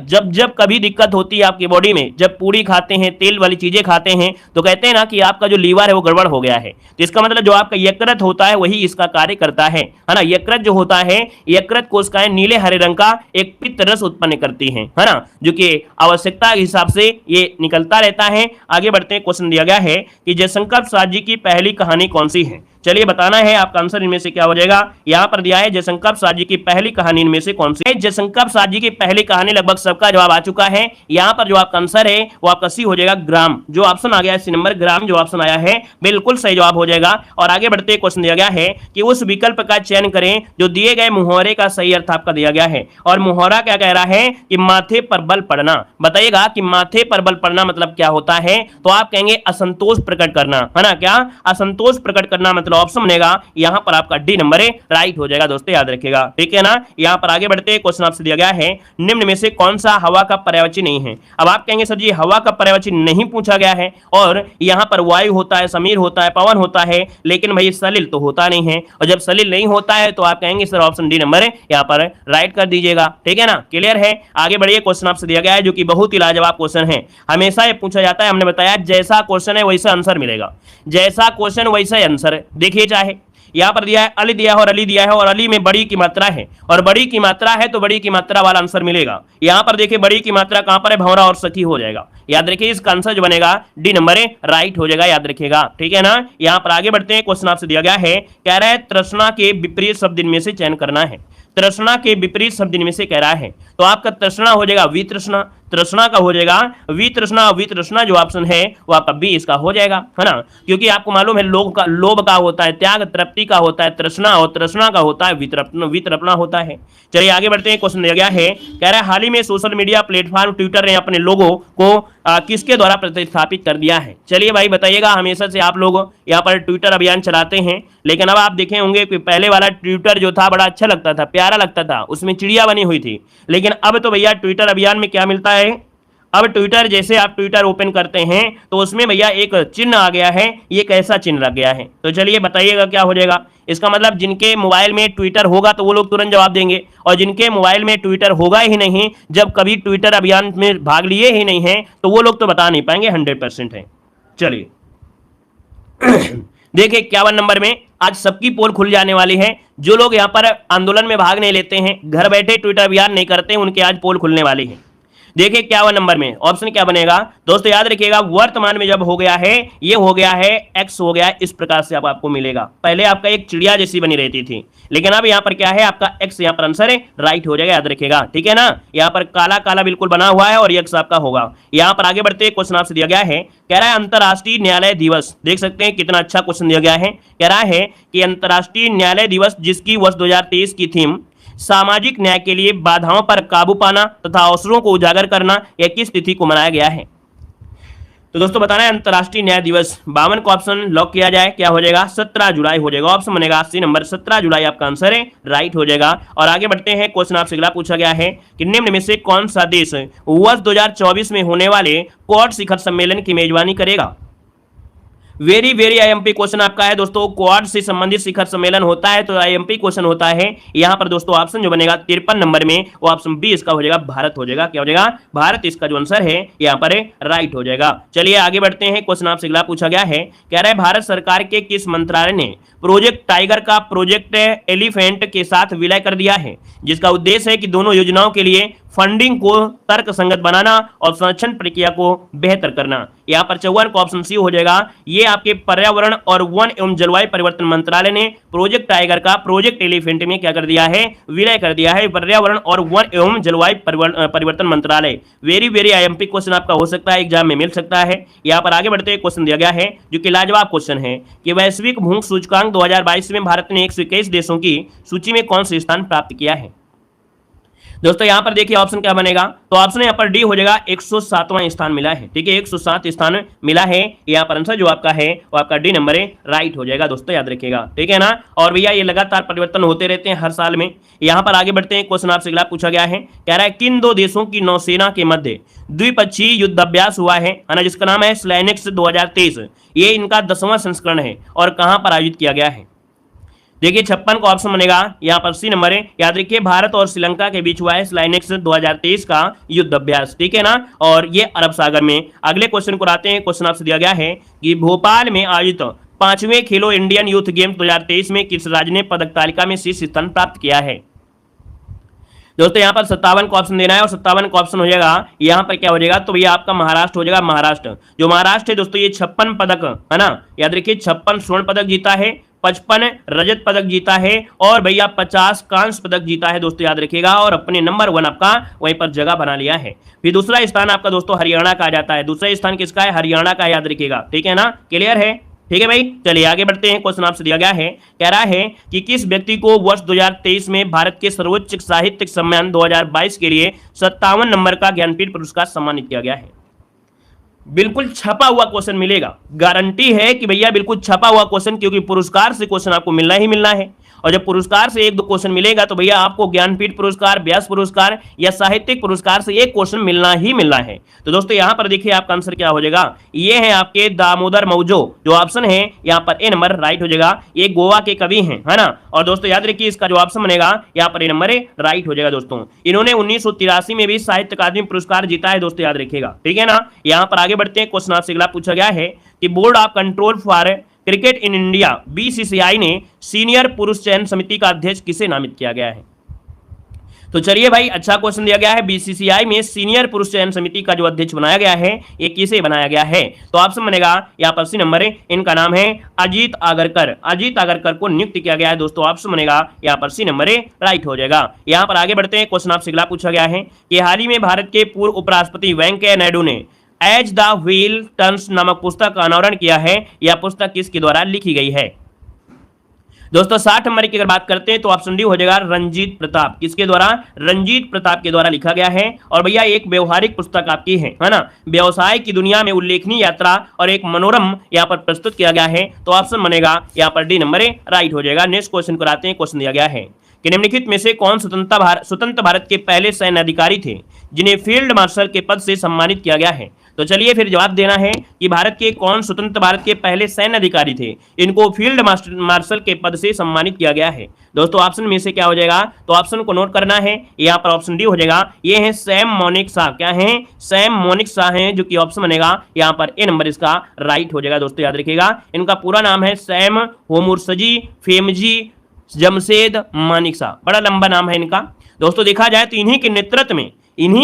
जब जब कभी दिक्कत होती है आपकी बॉडी में, जब पूरी खाते हैं, तेल वाली चीजें खाते हैं, तो कहते हैं ना कि आपका जो लीवर है वो गड़बड़ हो गया है। तो इसका मतलब जो आपका यकृत होता है वही इसका कार्य करता है ना। यकृत जो होता है, यकृत कोशिकाएं नीले हरे रंग का एक पित्त रस उत्पन्न करती है ना, जो कि आवश्यकता के हिसाब से ये निकलता रहता है। आगे बढ़ते हैं। क्वेश्चन दिया गया है कि जयशंकर प्रसाद जी की पहली कहानी कौन सी है। चलिए बताना है आपका आंसर इनमें से क्या हो जाएगा। यहां पर दिया है जयशंकर प्रसाद जी की पहली कहानी इनमें से कौन सी है। जयशंकर प्रसाद जी की पहली कहानी, लगभग सबका जवाब आ चुका है। यहां पर जो आपका आंसर है वो आपका सी हो जाएगा, ग्राम। जो ऑप्शन आ गया है सी नंबर, ग्राम जो ऑप्शन आया है बिल्कुल सही जवाब हो जाएगा। और आगे बढ़ते क्वेश्चन दिया गया है कि उस विकल्प का चयन करें जो दिए गए मुहावरे का सही अर्थ आपका दिया गया है। और मुहावरा क्या कह रहा है कि माथे पर बल पड़ना। बताइएगा कि माथे पर बल पड़ना मतलब क्या होता है। तो आप कहेंगे असंतोष प्रकट करना, है ना, क्या असंतोष प्रकट करना मतलब ऑप्शन बनेगा यहां पर आपका डी नंबर है, राइट हो जाएगा दोस्तों, याद रखिएगा, ठीक है ना। यहां पर आगे बढ़ते हैं। क्वेश्चन आपसे दिया गया है निम्न में से कौन सा हवा का पर्यायवाची नहीं है। अब आप कहेंगे सर जी हवा का पर्यायवाची नहीं पूछा गया है, और यहां पर वायु होता है, समीर होता है, पवन होता है, लेकिन भाई सलिल तो होता नहीं है। और जब सलिल नहीं होता है तो आप कहेंगे सर ऑप्शन डी नंबर है, यहां पर राइट कर दीजिएगा, ठीक है ना। क्लियर है, आगे बढ़िए। क्वेश्चन आपसे दिया गया है जो कि बहुत ही लाजवाब क्वेश्चन है, हमेशा ये पूछा जाता है। हमने बताया जैसा क्वेश्चन है वैसा आंसर मिलेगा, जैसा क्वेश्चन वैसा आंसर। देखिए चाहे यहां पर दिया है अली दिया है और अली दिया है, और अली में बड़ी की मात्रा है, और बड़ी की मात्रा है तो बड़ी की मात्रा वाला आंसर मिलेगा। यहां पर देखिए बड़ी की मात्रा कहां पर है, भंवरा और सखी हो जाएगा। याद रखिए इसका आंसर जो बनेगा डी नंबर है, राइट हो जाएगा, याद रखिएगा, ठीक है ना। यहां पर आगे बढ़ते हैं। क्वेश्चन आपसे दिया गया है, कह रहा है तृष्णा के विपरीत शब्द इनमें से चयन करना है। तृष्णा के विपरीत शब्द इनमें से कह रहा है, तो आपका तृष्णा हो जाएगा वितृष्णा, तृष्णा का हो जाएगा वितृष्णा, वितृष्णा जो ऑप्शन है वो आपका बी इसका हो जाएगा, है ना। क्योंकि आपको मालूम है लोभ का होता है त्याग, तृप्ति का होता है तृष्णा, और तृष्णा का होता है वितृष्णा होता है। चलिए आगे बढ़ते हैं। क्वेश्चन दिया गया है, कह रहा है हाल ही में सोशल मीडिया प्लेटफॉर्म ट्विटर ने अपने लोगों को किसके द्वारा प्रतिस्थापित कर दिया है। चलिए भाई बताइएगा, हमेशा से आप लोग यहाँ पर ट्विटर अभियान चलाते हैं, लेकिन अब आप देखे होंगे कि पहले वाला ट्विटर जो था बड़ा अच्छा लगता था, प्यारा लगता था, उसमें चिड़िया बनी हुई थी। लेकिन अब तो भैया ट्विटर अभियान में क्या मिलता है, अब ट्विटर जैसे आप ट्विटर ओपन करते हैं तो उसमें भैया एक चिन्ह आ गया है, ये कैसा चिन्ह लग गया है। तो चलिए बताइएगा क्या हो जाएगा। इसका मतलब जिनके मोबाइल में ट्विटर होगा तो वो लोग तुरंत जवाब देंगे, और जिनके मोबाइल में ट्विटर होगा ही नहीं, जब कभी ट्विटर अभियान में भाग लिए ही नहीं है, तो वो लोग तो बता नहीं पाएंगे, 100% है। चलिए देखिए 51 नंबर में आज सबकी पोल खुल जाने वाली है। जो लोग यहाँ पर आंदोलन में भाग नहीं लेते हैं, घर बैठे ट्विटर अभियान नहीं करते हैं, उनके आज पोल खुलने वाली है। देखिए 51 नंबर में ऑप्शन क्या बनेगा दोस्तों, याद रखिएगा वर्तमान में जब हो गया है, ये हो गया है एक्स हो गया, इस प्रकार से आपको मिलेगा। पहले आपका एक चिड़िया जैसी बनी रहती थी, लेकिन अब यहाँ पर क्या है आपका एक्स, यहाँ पर आंसर है, राइट हो जाएगा, याद रखिएगा, ठीक है ना। यहाँ पर काला काला बिल्कुल बना हुआ है और एक्स आपका होगा। यहाँ पर आगे बढ़ते क्वेश्चन आपसे दिया गया है, कह रहा है अंतर्राष्ट्रीय न्यायालय दिवस। देख सकते हैं कितना अच्छा क्वेश्चन दिया गया है। कह रहा है कि अंतर्राष्ट्रीय न्यायालय दिवस जिसकी वर्ष 2023 की थीम सामाजिक न्याय के लिए बाधाओं पर काबू पाना तथा अवसरों को उजागर करना, यह किस तिथि को मनाया गया है। तो दोस्तों बताना है अंतर्राष्ट्रीय न्याय दिवस, 52 को ऑप्शन लॉक किया जाए, क्या हो जाएगा 17 जुलाई हो जाएगा। ऑप्शन बनेगा सी नंबर, 17 जुलाई आपका आंसर है, राइट हो जाएगा। और आगे बढ़ते हैं। क्वेश्चन आपसे अगला पूछा गया है कि निम्न में से कौन सा देश वर्ष 2024 में होने वाले क्वाड शिखर सम्मेलन की मेजबानी करेगा। वेरी वेरी आईएमपी क्वेश्चन आपका है दोस्तों, क्वाड से संबंधित शिखर सम्मेलन होता है तो आईएमपी क्वेश्चन होता है। यहां पर दोस्तों ऑप्शन जो बनेगा 53 नंबर में वो ऑप्शन बी इसका हो जाएगा, भारत हो जाएगा, क्या हो जाएगा भारत, इसका जो आंसर है यहां पर राइट हो जाएगा। चलिए आगे बढ़ते हैं। क्वेश्चन आपसे अगला पूछा गया है, कह रहा है भारत सरकार के किस मंत्रालय ने प्रोजेक्ट टाइगर का प्रोजेक्ट एलिफेंट के साथ विलय कर दिया है, जिसका उद्देश्य है कि दोनों योजनाओं के लिए फंडिंग को तर्क संगत बनाना और संरक्षण प्रक्रिया को बेहतर करना। यहाँ पर 54 का ऑप्शन सी हो जाएगा। ये आपके पर्यावरण और वन एवं जलवायु परिवर्तन मंत्रालय ने प्रोजेक्ट टाइगर का प्रोजेक्ट एलिफेंट में क्या कर दिया है, विलय कर दिया है। पर्यावरण और वन एवं जलवायु परिवर्तन मंत्रालय। वेरी वेरी आईएमपी क्वेश्चन आपका हो सकता है, एग्जाम में मिल सकता है। यहाँ पर आगे बढ़ते क्वेश्चन दिया गया है जो कि लाजवाब क्वेश्चन है कि वैश्विक भूख सूचकांक 2022 में भारत ने 121 देशों की सूची में कौन सा स्थान प्राप्त किया है। दोस्तों यहां पर देखिए ऑप्शन क्या बनेगा, तो ऑप्शन यहां पर डी हो जाएगा, 107वां स्थान मिला है। ठीक है, 107 स्थान मिला है। यहां पर आंसर जो आपका है वो आपका डी नंबर है, राइट हो जाएगा दोस्तों, याद रखिएगा। ठीक है ना। और भैया ये लगातार परिवर्तन होते रहते हैं हर साल में। यहां पर आगे बढ़ते हैं, क्वेश्चन आपसे अगला पूछा गया है, कह रहा है किन दो देशों की नौसेना के मध्य द्विपक्षीय युद्धाभ्यास हुआ है ना, जिसका नाम है स्लाइनेक्स 2023। ये इनका 10वां संस्करण है और कहां पर आयोजित किया गया है। देखिए 56 का ऑप्शन बनेगा, यहाँ पर सी नंबर है। याद रखिए भारत और श्रीलंका के बीच हुआ है स्लाइनेक्स 2023 का युद्ध अभ्यास। ठीक है ना, और ये अरब सागर में। अगले क्वेश्चन को आते हैं। क्वेश्चन आपसे दिया गया है कि भोपाल में आयोजित 5वें खेलो इंडियन यूथ गेम्स 2023 में किस राज्य ने पदक तालिका में शीर्ष स्थान प्राप्त किया है। दोस्तों यहाँ पर 57 का ऑप्शन देना है और 57 का ऑप्शन हो जाएगा, यहाँ पर क्या हो जाएगा, तो भैया आपका महाराष्ट्र हो जाएगा। महाराष्ट्र, जो महाराष्ट्र है दोस्तों ये 56 पदक है ना, याद रखिए 56 स्वर्ण पदक जीता है, 55 रजत पदक जीता है और भैया 50 कांस्य पदक जीता है दोस्तों, याद रखिएगा। और अपने नंबर 1 आपका वहीं पर जगह बना लिया है। फिर दूसरा स्थान आपका दोस्तों हरियाणा का आ जाता है। दूसरा स्थान किसका है, हरियाणा का, याद रखिएगा। ठीक है ना, क्लियर है। ठीक है भाई, चलिए आगे बढ़ते हैं। क्वेश्चन आपसे दिया गया है, कह रहा है कि किस व्यक्ति को वर्ष 2023 में भारत के सर्वोच्च साहित्यिक सम्मान 2022 के लिए 57 नंबर का ज्ञानपीठ पुरस्कार सम्मानित किया गया है। बिल्कुल छपा हुआ क्वेश्चन मिलेगा, गारंटी है कि भैया बिल्कुल छपा हुआ क्वेश्चन, क्योंकि पुरस्कार से क्वेश्चन आपको मिलना ही मिलना है। और जब पुरस्कार से 1-2 क्वेश्चन मिलेगा तो भैया आपको ज्ञानपीठ पुरस्कार, व्यास पुरस्कार या साहित्यिक पुरस्कार से एक क्वेश्चन मिलना ही मिलना है। तो दोस्तों यहां पर देखिए आपका आंसर क्या हो जाएगा, ये है आपके दामोदर मौजो। जो ऑप्शन है यहाँ पर ए नंबर राइट हो जाएगा। ये गोवा के कवि हैं, है ना। और दोस्तों याद रखिए इसका जो ऑप्शन बनेगा यहाँ पर ए नंबर राइट हो जाएगा दोस्तों। इन्होंने 1983 में भी साहित्य अकादमी पुरस्कार जीता है दोस्तों, याद रखिएगा। ठीक है ना। यहाँ पर आगे बढ़ते हैं। क्वेश्चन आपसे अगला पूछा गया है कि board of control for cricket in India BCCI ने सीनियर पुरुष चयन समिति का अध्यक्ष किसे नामित किया गया है। तो चलिए भाई, अच्छा क्वेश्चन दिया गया है। बीसीसीआई में सीनियर पुरुष चयन समिति का जो अध्यक्ष बनाया गया है ये किसे बनाया गया है, तो ऑप्शन बनेगा यहाँ पर सी नंबर है। इनका नाम है अजीत आगरकर। अजीत आगरकर को नियुक्त किया गया है दोस्तों। ऑप्शन बनेगा यहाँ पर सी नंबर है, राइट हो जाएगा। यहाँ पर आगे बढ़ते हैं। क्वेश्चन आपसे अगला पूछा गया है कि हाल ही में भारत के पूर्व उपराष्ट्रपति वेंकैया नायडू ने एज द व्हील टर्न्स नामक पुस्तक का अनावरण किया है। यह पुस्तक किसके द्वारा लिखी गई है। दोस्तों 60 नंबर की अगर बात करते हैं तो ऑप्शन डी हो जाएगा रंजीत प्रताप। किसके द्वारा, रंजीत प्रताप के द्वारा लिखा गया है। और भैया एक व्यवहारिक पुस्तक आपकी है ना, व्यवसाय की दुनिया में उल्लेखनीय यात्रा और एक मनोरम यहाँ पर प्रस्तुत किया गया है। तो ऑप्शन बनेगा यहाँ पर डी नंबर राइट हो जाएगा। नेक्स्ट क्वेश्चन को आते हैं। क्वेश्चन दिया गया है कि निम्नलिखित में से कौन स्वतंत्र भारत के पहले सैन्य अधिकारी थे जिन्हें फील्ड मार्शल के पद से सम्मानित किया गया है। तो चलिए फिर जवाब देना है कि भारत के कौन स्वतंत्र भारत के पहले सैन्य अधिकारी थे, इनको फील्ड मार्शल के पद से सम्मानित किया गया है। दोस्तों ऑप्शन में से क्या हो जाएगा, तो ऑप्शन को नोट करना है। यहाँ पर ऑप्शन डी हो जाएगा। ये है सैम मोनिक शाह। क्या है, सैम मोनिक शाह हैं, जो कि ऑप्शन बनेगा यहाँ पर ए नंबर इसका राइट हो जाएगा दोस्तों, याद रखिएगा। इनका पूरा नाम है सैम होमुरसजी फेमजी जमशेद मानिक शाह। बड़ा लंबा नाम है इनका दोस्तों। देखा जाए तो इन्हीं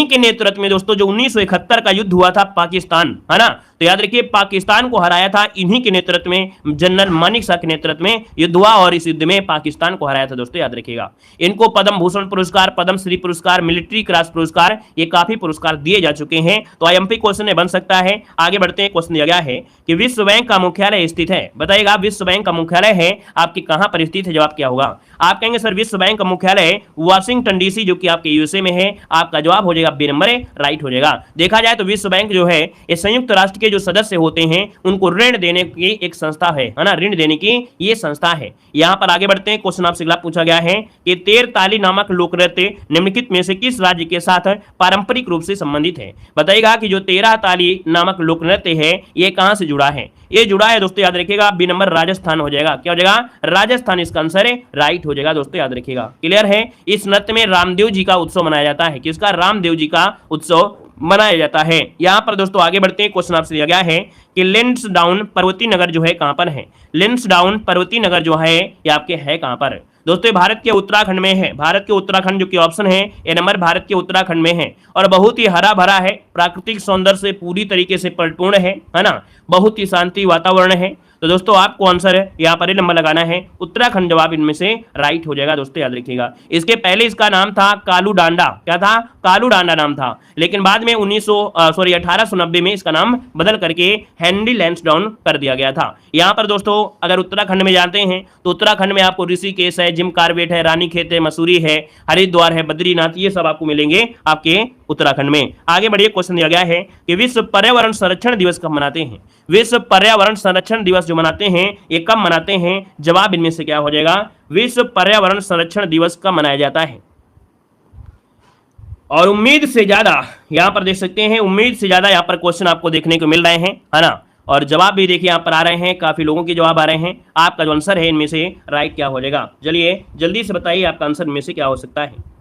के नेतृत्व में दोस्तों जो 1971 का युद्ध हुआ था पाकिस्तान, है ना, तो याद रखिए पाकिस्तान को हराया था इन्हीं के नेतृत्व में, जनरल मानिक शाह के नेतृत्व में युद्ध हुआ और इस युद्ध में पाकिस्तान को हराया था दोस्तों, याद रखिएगा। इनको पद्म भूषण पुरस्कार, पद्म श्री पुरस्कार, मिलिट्री क्रॉस पुरस्कार, ये काफी पुरस्कार दिए जा चुके हैं। तो आईएमपी क्वेश्चन बन सकता है। आगे बढ़ते हैं। क्वेश्चन दिया गया है कि विश्व बैंक का मुख्यालय स्थित है, बताइएगा विश्व बैंक का मुख्यालय है आपके कहां पर स्थित है। जवाब क्या होगा, आप कहेंगे सर विश्व बैंक का मुख्यालय वाशिंगटन डीसी, जो कि आपके यूएसए में है। आपका जवाब हो जाएगा बी नंबर राइट हो जाएगा। देखा जाए तो विश्व बैंक जो है ये संयुक्त राष्ट्र के जो सदस्य होते हैं उनको ऋण देने की एक संस्था है ना, ऋण देने की ये संस्था है। यहां पर आगे बढ़ते हैं। क्वेश्चन आपसे अगला पूछा गया है कि तेर ताली नामक लोक नृत्य निम्नलिखित में से किस राज्य के साथ पारंपरिक रूप से संबंधित है। बताइएगा कि जो 13 ताली नामक लोक नृत्य है ये कहां से जुड़ा है। ये जुड़ा है दोस्तों, याद रखिएगा बी नंबर राजस्थान हो जाएगा। क्या हो जाएगा, राजस्थान इसका आंसर है, राइट हो जाएगा दोस्तों, याद रखिएगा। क्लियर है। इस नृत्य में रामदेव जी का उत्सव मनाया जाता है। किसका, रामदेव जी का उत्सव मनाया जाता है। यहां पर दोस्तों आगे बढ़ते हैं। क्वेश्चन आपसे दिया गया है कि लिंसडाउन पर्वतीय नगर जो है कहां पर है। लिंसडाउन पर्वतीय नगर जो है ये आपके है कहां पर। दोस्तों ये भारत के उत्तराखंड में है, भारत के उत्तराखंड जो कि ऑप्शन है ये नंबर भारत के उत्तराखंड में है और बहुत ही हरा भरा है, प्राकृतिक सौंदर्य से पूरी तरीके से परिपूर्ण है ना, बहुत ही शांति वातावरण है। तो दोस्तों आपको आंसर है यहाँ पर नंबर लगाना है, उत्तराखंड जवाब इनमें से राइट हो जाएगा। दोस्तों याद रखिएगा, इसके पहले इसका नाम था कालू डांडा, क्या था, कालू डांडा नाम था, लेकिन बाद में 1890 में इसका नाम बदल करके हेनरी लैंसडाउन कर दिया गया था। यहाँ पर दोस्तों अगर उत्तराखंड में जानते हैं तो उत्तराखंड में आपको ऋषिकेश है, जिम कार्बेट है, रानीखेत है, मसूरी है, हरिद्वार है, बद्रीनाथ, ये सब आपको मिलेंगे आपके उत्तराखंड में। आगे बढ़िए, क्वेश्चन दिया गया है कि विश्व पर्यावरण संरक्षण दिवस कब मनाते हैं। विश्व पर्यावरण संरक्षण दिवस जो मनाते हैं ये कब मनाते हैं, जवाब इनमें से क्या हो जाएगा, विश्व पर्यावरण संरक्षण दिवस कब मनाया जाता है। और उम्मीद से ज्यादा यहां पर देख सकते हैं, उम्मीद से ज्यादा यहां पर क्वेश्चन आपको देखने को मिल रहे हैं, है ना, और जवाब भी देखिए यहां पर आ रहे हैं, काफी लोगों के जवाब आ रहे हैं। आपका जो आंसर है इनमें से राइट क्या हो जाएगा, चलिए जल्दी से बताइए आपका आंसर इनमें से क्या हो सकता है।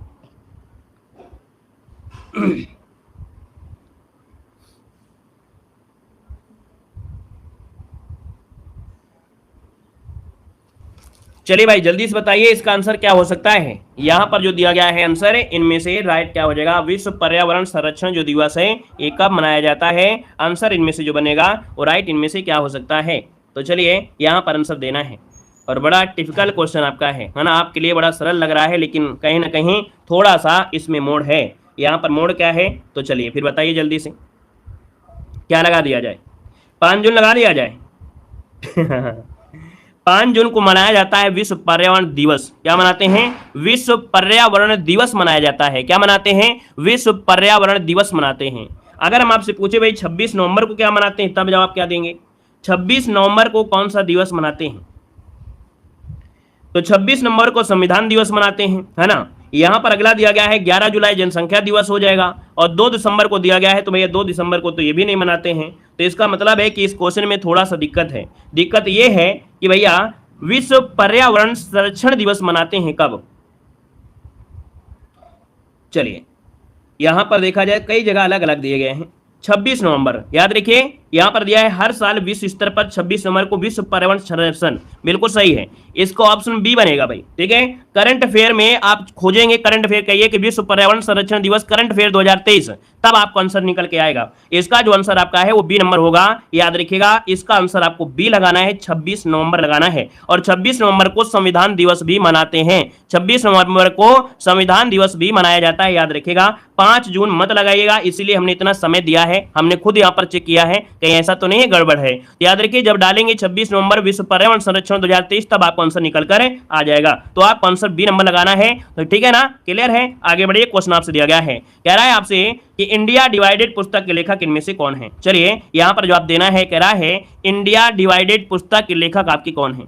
चलिए भाई जल्दी से बताइए इसका आंसर क्या हो सकता है। यहां पर जो दिया गया है आंसर है इनमें से राइट क्या हो जाएगा, विश्व पर्यावरण संरक्षण जो दिवस है ये कब मनाया जाता है, आंसर इनमें से जो बनेगा वो राइट इनमें से क्या हो सकता है। तो चलिए यहां पर आंसर देना है और बड़ा टिपिकल क्वेश्चन आपका है ना, आपके लिए बड़ा सरल लग रहा है लेकिन कहीं ना कहीं थोड़ा सा इसमें मोड़ है। यहाँ पर मोड़ क्या है, तो चलिए फिर बताइए जल्दी से, क्या लगा दिया जाए, 5 जून लगा दिया जाए। 5 जून को मनाया जाता है विश्व पर्यावरण दिवस। क्या मनाते हैं, विश्व पर्यावरण दिवस मनाया जाता है। क्या मनाते हैं, विश्व पर्यावरण दिवस मनाते हैं। अगर हम आपसे पूछे भाई 26 नवंबर को क्या मनाते हैं, तब जवाब क्या देंगे, 26 नवंबर को कौन सा दिवस मनाते हैं, तो 26 नवंबर को संविधान दिवस मनाते हैं, है ना। यहां पर अगला दिया गया है 11 जुलाई जनसंख्या दिवस हो जाएगा और 2 दिसंबर को दिया गया है, तो भैया 2 दिसंबर को तो ये भी नहीं मनाते हैं। तो इसका मतलब है कि इस क्वेश्चन में थोड़ा सा दिक्कत है। दिक्कत ये है कि भैया विश्व पर्यावरण संरक्षण दिवस मनाते हैं कब। चलिए यहां पर देखा जाए कई जगह अलग अलग दिए गए हैं। 26 नवंबर याद रखिए, यहां पर दिया है हर साल विश्व स्तर पर 26 नवंबर को विश्व पर्यावरण संरक्षण, बिल्कुल सही है, इसको ऑप्शन बी बनेगा भाई, ठीक है। करंट अफेयर में आप खोजेंगे, करंट अफेयर कहिए कि विश्व पर्यावरण संरक्षण दिवस करंट अफेयर 2023, तब आपको आंसर निकल के आएगा। इसका जो आंसर आपका है वो बी नंबर होगा, याद रखिएगा इसका आंसर आपको बी लगाना है, 26 नवंबर लगाना है। और 26 नवंबर को संविधान दिवस भी मनाते हैं, 26 नवंबर को संविधान दिवस भी मनाया जाता है, याद रखिएगा। 5 जून मत लगाइएगा, इसीलिए हमने इतना समय दिया है, हमने खुद यहाँ पर चेक किया है, कहीं ऐसा तो नहीं है गड़बड़ है। याद रखिए जब डालेंगे 26 नवंबर विश्व पर्यावरण संरक्षण 2023, तब आपको आंसर निकल कर आ जाएगा। तो आपको आंसर बी नंबर लगाना है, तो ठीक है ना, क्लियर है। आगे बढ़िए, क्वेश्चन आपसे दिया गया है, कह रहा है आपसे कि इंडिया डिवाइडेड पुस्तक के लेखक इनमें से कौन है। चलिए यहां पर जवाब देना है, कह रहा है इंडिया डिवाइडेड पुस्तक के लेखक आपके कौन है।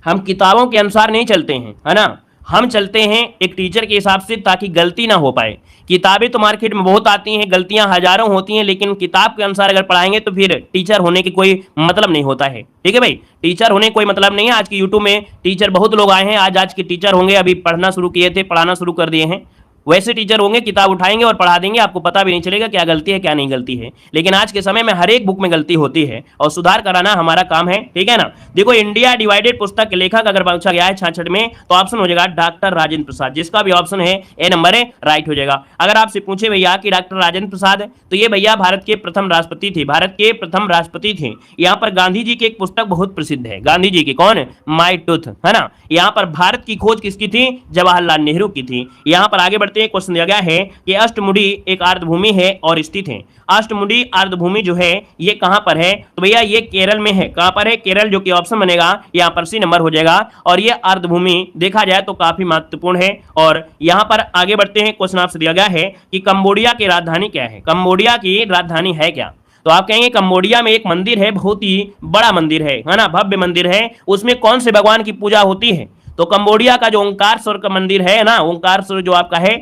हम किताबों के अनुसार नहीं चलते हैं, है ना, हम चलते हैं एक टीचर के हिसाब से, ताकि गलती ना हो पाए। किताबें तो मार्केट में बहुत आती हैं, गलतियां हजारों होती हैं, लेकिन किताब के अनुसार अगर पढ़ाएंगे तो फिर टीचर होने की कोई मतलब नहीं होता है, ठीक है भाई, टीचर होने कोई मतलब नहीं है। आज की यूट्यूब में टीचर बहुत लोग आए हैं, आज के टीचर होंगे, अभी पढ़ना शुरू किए थे, पढ़ाना शुरू कर दिए हैं, वैसे टीचर होंगे किताब उठाएंगे और पढ़ा देंगे, आपको पता भी नहीं चलेगा क्या गलती है क्या नहीं गलती है। लेकिन आज के समय में हर एक बुक में गलती होती है और सुधार कराना हमारा काम है, ठीक है ना। देखो इंडिया डिवाइडेड पुस्तक के लेखक अगर पूछा गया है 66 में, तो ऑप्शन हो जाएगा डॉक्टर राजेंद्र प्रसाद, जिसका भी ऑप्शन है ए नंबर है राइट हो जाएगा। अगर आपसे पूछे भैया कि डॉक्टर राजेंद्र प्रसाद, तो ये भैया भारत के प्रथम राष्ट्रपति थे, भारत के प्रथम राष्ट्रपति थे। यहाँ पर गांधी जी की एक पुस्तक बहुत प्रसिद्ध है, गांधी जी की, कौन, माय टूथ, है ना। यहाँ पर भारत की खोज किसकी थी, जवाहरलाल नेहरू की थी। यहाँ पर आगे बढ़ते हैं, क्वेश्चन दिया गया है कि अष्टमुडी एक आर्द्रभूमि है और स्थित है। अष्टमुडी आर्द्रभूमि जो है ये कहां पर है, तो भैया ये केरल में है। कहां पर है, केरल, जो कि ऑप्शन बनेगा यहां पर सी नंबर हो जाएगा। और ये आर्द्रभूमि देखा जाए तो काफी महत्वपूर्ण है। और यहां पर आगे बढ़ते हैं, क्वेश्चन आपसे दिया गया है कि कंबोडिया की राजधानी क्या है। कंबोडिया की राजधानी है क्या, तो आप कहेंगे कंबोडिया में एक मंदिर है, बहुत ही बड़ा मंदिर है ना, भव्य मंदिर है, उसमें कौन से भगवान की पूजा होती है। तो कंबोडिया का जो ओंकारेश्वर का मंदिर है ना, ओंकारेश्वर जो आपका है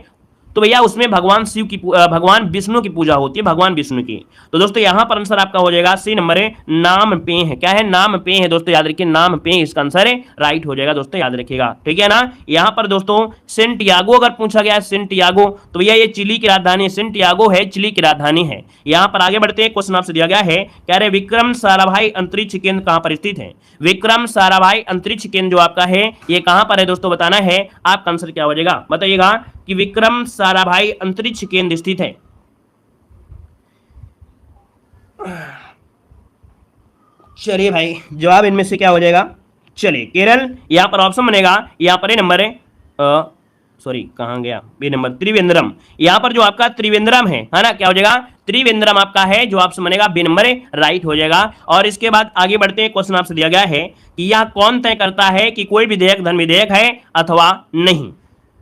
तो भैया उसमें भगवान शिव की भगवान विष्णु की पूजा होती है, भगवान विष्णु की। तो दोस्तों यहां पर आंसर आपका हो जाएगा सी नंबर है, नाम पे है। क्या है? नाम पे है दोस्तों, याद रखिए नाम पे इसका आंसर है, राइट हो जाएगा दोस्तों, याद रखिएगा, ठीक है ना। यहां पर दोस्तों सेंटियागो अगर पूछा गया है, सेंटियागो, तो भैया ये चिली की राजधानी, सेंटियागो है चिली की राजधानी है। यहां पर आगे बढ़ते हैं, क्वेश्चन आपसे दिया गया है, कह रहे विक्रम साराभाई अंतरिक्ष केंद्र कहां पर स्थित है? विक्रम साराभाई अंतरिक्ष केंद्र जो आपका है ये कहां पर है दोस्तों, बताना है। आपका आंसर क्या हो जाएगा, बताइएगा कि विक्रम साराभाई अंतरिक्ष केंद्र स्थित है। चलिए भाई, जवाब इनमें से क्या हो जाएगा? चलिए केरल, यहां पर ऑप्शन बनेगा, यहां पर नंबर है सॉरी कहां गया, बी नंबर त्रिवेंद्रम। यहां पर जो आपका त्रिवेंद्रम है ना, क्या हो जाएगा? त्रिवेंद्रम आपका है जो ऑप्शन बनेगा बी नंबर राइट हो जाएगा। और इसके बाद आगे बढ़ते हैं, क्वेश्चन आपसे दिया गया है कि यह कौन तय करता है कि कोई विधेयक धन विधेयक है अथवा नहीं?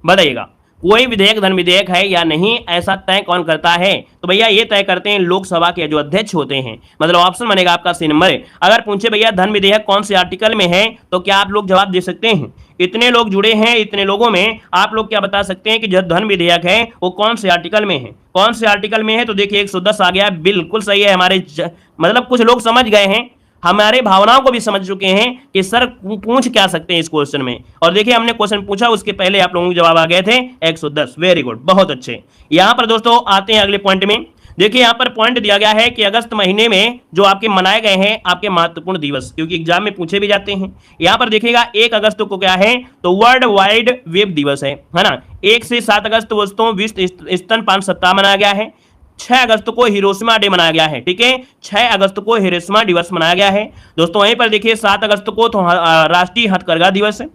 बताइएगा, कोई विधेयक धन विधेयक है या नहीं, ऐसा तय कौन करता है? तो भैया ये तय करते हैं लोकसभा के जो अध्यक्ष होते हैं, मतलब ऑप्शन बनेगा आपका सी नंबर। अगर पूछे भैया धन विधेयक कौन से आर्टिकल में है, तो क्या आप लोग जवाब दे सकते हैं? इतने लोग जुड़े हैं, इतने लोगों में आप लोग क्या बता सकते हैं कि जो धन विधेयक है वो कौन से आर्टिकल में है? कौन से आर्टिकल में है? तो देखिए 110 आ गया, बिल्कुल सही है। हमारे मतलब कुछ लोग समझ गए हैं, हमारे भावनाओं को भी समझ चुके हैं कि सर पूछ क्या सकते हैं इस क्वेश्चन में। और देखिए हमने क्वेश्चन पूछा उसके पहले आप लोगों के जवाब आ गए थे 110, वेरी गुड, बहुत अच्छे। यहां पर दोस्तों आते हैं अगले पॉइंट में। देखिए यहां पर पॉइंट दिया गया है कि अगस्त महीने में जो आपके मनाए गए हैं आपके महत्वपूर्ण दिवस, क्योंकि एग्जाम में पूछे भी जाते हैं। यहां पर देखिएगा 1 अगस्त को क्या है, तो वर्ल्ड वाइड वेब दिवस है ना। 1 से 7 अगस्त दोस्तों विश्व स्तनपान सप्ताह मनाया गया है। 6 अगस्त को हिरोशिमा डे मनाया गया है, ठीक है, 6 अगस्त को हिरोशिमा दिवस मनाया गया है दोस्तों। वहीं पर देखिए 7 अगस्त को तो राष्ट्रीय हथकरघा दिवस है।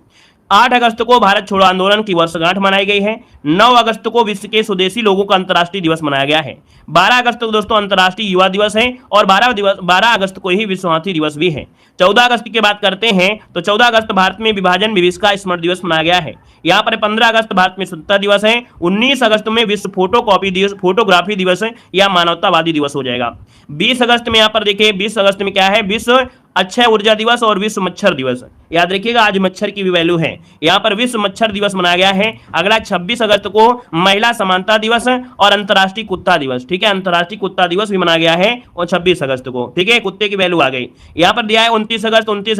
8 अगस्त को भारत छोड़ो आंदोलन की वर्षगांठ मनाई गई है। 9 अगस्त को विश्व के स्वदेशी लोगों का अंतर्राष्ट्रीय दिवस मनाया गया है। 12 अगस्त को दोस्तों अंतर्राष्ट्रीय युवा दिवस है और 12 अगस्त को ही विश्व हाथी दिवस भी है। 14 अगस्त की बात करते हैं तो 14 अगस्त भारत में विभाजन विभीषिका स्मरण दिवस मनाया गया है। यहाँ पर 15 अगस्त भारत में स्वतंत्रता दिवस है। 19 अगस्त में विश्व फोटोकॉपी दिवस, फोटोग्राफी दिवस या मानवतावादी दिवस हो जाएगा। 20 अगस्त में यहाँ पर देखिए 20 अगस्त में क्या है, विश्व अक्षय ऊर्जा दिवस और विश्व मच्छर दिवस। याद रखिएगा आज मच्छर की भी वैल्यू है। यहाँ पर विश्व मच्छर दिवस मनाया गया है। अगला 26 अगस्त को महिला समानता दिवस और अंतर्राष्ट्रीय कुत्ता दिवस, ठीक है, अंतर्राष्ट्रीय कुत्ता दिवस भी मनाया गया है और 26 अगस्त को, ठीक है, कुत्ते की वैल्यू आ गई। यहाँ पर दिया है 29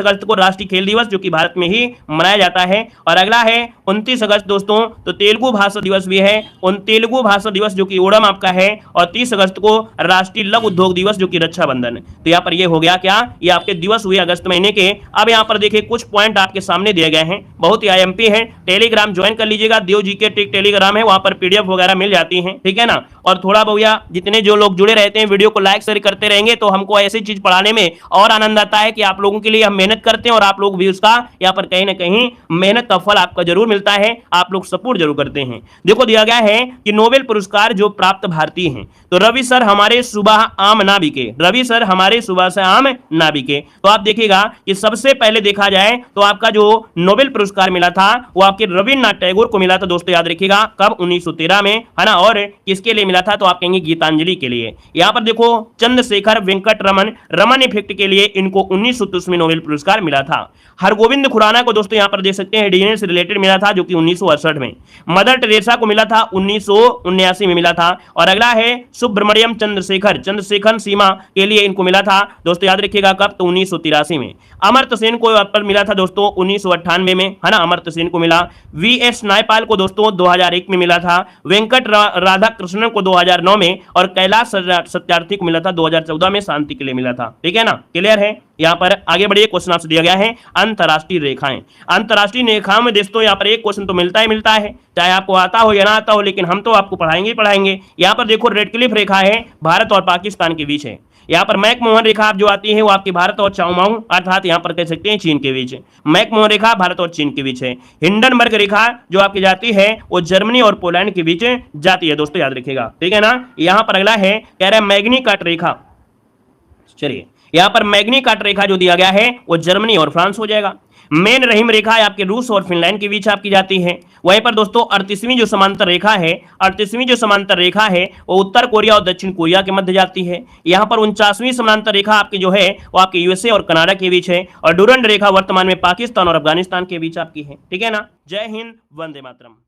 अगस्त को राष्ट्रीय खेल दिवस जो कि भारत में ही मनाया जाता है। और अगला है 29 अगस्त दोस्तों तो तेलुगु भाषा दिवस भी है, तेलुगु भाषा दिवस जो कि ओणम आपका है। और 30 अगस्त को राष्ट्रीय लघु उद्योग दिवस जो कि रक्षाबंधन। तो यहाँ पर ये हो गया क्या, ये आपके दिवस हुए अगस्त महीने के। अब यहाँ पर देखिए कुछ पॉइंट आपके सामने दिए गए हैं, बहुत ही आईएमपी है। टेलीग्राम ज्वाइन कर लीजिएगा, देव जी के टेलीग्राम है, वहां पर पीडीएफ वगैरह मिल जाती है, ठीक है ना। और थोड़ा भैया जितने जो लोग जुड़े रहते हैं वीडियो को लाइक शेयर करते रहेंगे तो हमको ऐसी चीज पढ़ाने में और आनंद आता है कि आप लोगों के लिए हम मेहनत करते हैं और आप लोग भी उसका यहाँ पर कहीं ना कहीं मेहनत का फल आपका जरूर मिलता है, आप लोग सपोर्ट जरूर करते हैं। देखो दिया गया है कि नोबेल पुरस्कार जो प्राप्त भारतीय हैं, तो रवि सर हमारे सुबह आम नाविके, रवि सर हमारे सुबह से आम नाविके। तो आप देखिएगा कि सबसे पहले देखा जाए तो आपका जो नोबेल पुरस्कार मिला था वो आपके रविन्द्रनाथ टैगोर को मिला था दोस्तों, याद रखिएगा कब, 1913 में, है ना। और किसके लिए मिला था, तो आप कहेंगे गीतांजलि के लिए। यहां पर देखो चंद्रशेखर वेंकट रमन इफेक्ट के लिए इनको 1930 में नोबेल पुरस्कार मिला था। हरगोविंद खुराना को दोस्तों यहां पर देख सकते हैं डीएनए से रिलेटेड मिला था जो कि 1968 में। मदर टेरेसा को मिला था 1979 में मिला था। और अगला है सुब्रमण्यम चंद्रशेखर सीमा के लिए इनको मिला था दोस्तों, याद रखिएगा कब, तो 1983 में। अमर्त्य सेन को पर मिला था दोस्तों 1998 में, है ना, अमर्त्य सेन को मिला। वीएस नायपाल को दोस्तों 2001 में मिला था। वेंकट राधा कृष्णन को 2009 में और कैलाश सत्यार्थी को मिला था 2014 में, शांति के लिए मिला था, ठीक है ना, क्लियर है। यहाँ पर आगे बढ़िए, क्वेश्चन आपसे दिया गया है अंतरराष्ट्रीय रेखाएं। अंतरराष्ट्रीय रेखाओं में दोस्तों यहाँ पर एक क्वेश्चन तो मिलता ही मिलता है, चाहे आपको आता हो या ना आता हो, लेकिन हम तो आपको पढ़ाएंगे ही पढ़ाएंगे। यहाँ पर देखो रेड क्लिफ रेखा है, भारत और पाकिस्तान के बीच है। यहाँ पर मैकमोहन रेखा जो आती है वो आपकी भारत और चाओमाओ अर्थात यहाँ पर कह सकते हैं चीन के बीच है। मैकमोहन रेखा भारत और चीन के बीच है। हिंडनबर्ग रेखा जो आपकी जाती है वो जर्मनी और पोलैंड के बीच जाती है दोस्तों, याद रखिएगा, ठीक है ना। यहाँ पर अगला है, कह रहा है मैग्नीकाट रेखा, चलिए यहाँ पर मैग्नीकाट रेखा जो दिया गया है वो जर्मनी और फ्रांस हो जाएगा। मेन रहीम रेखा आपके रूस और फिनलैंड के बीच आपकी जाती है। वहीं पर दोस्तों 38वीं जो समांतर रेखा है, 38वीं जो समांतर रेखा है वो उत्तर कोरिया और दक्षिण कोरिया के मध्य जाती है। यहाँ पर 49वीं समांतर रेखा आपकी जो है वो आपके यूएसए और कनाडा के बीच है। और डूरंड रेखा वर्तमान में पाकिस्तान और अफगानिस्तान के बीच आपकी है, ठीक है ना। जय हिंद, वंदे मातरम।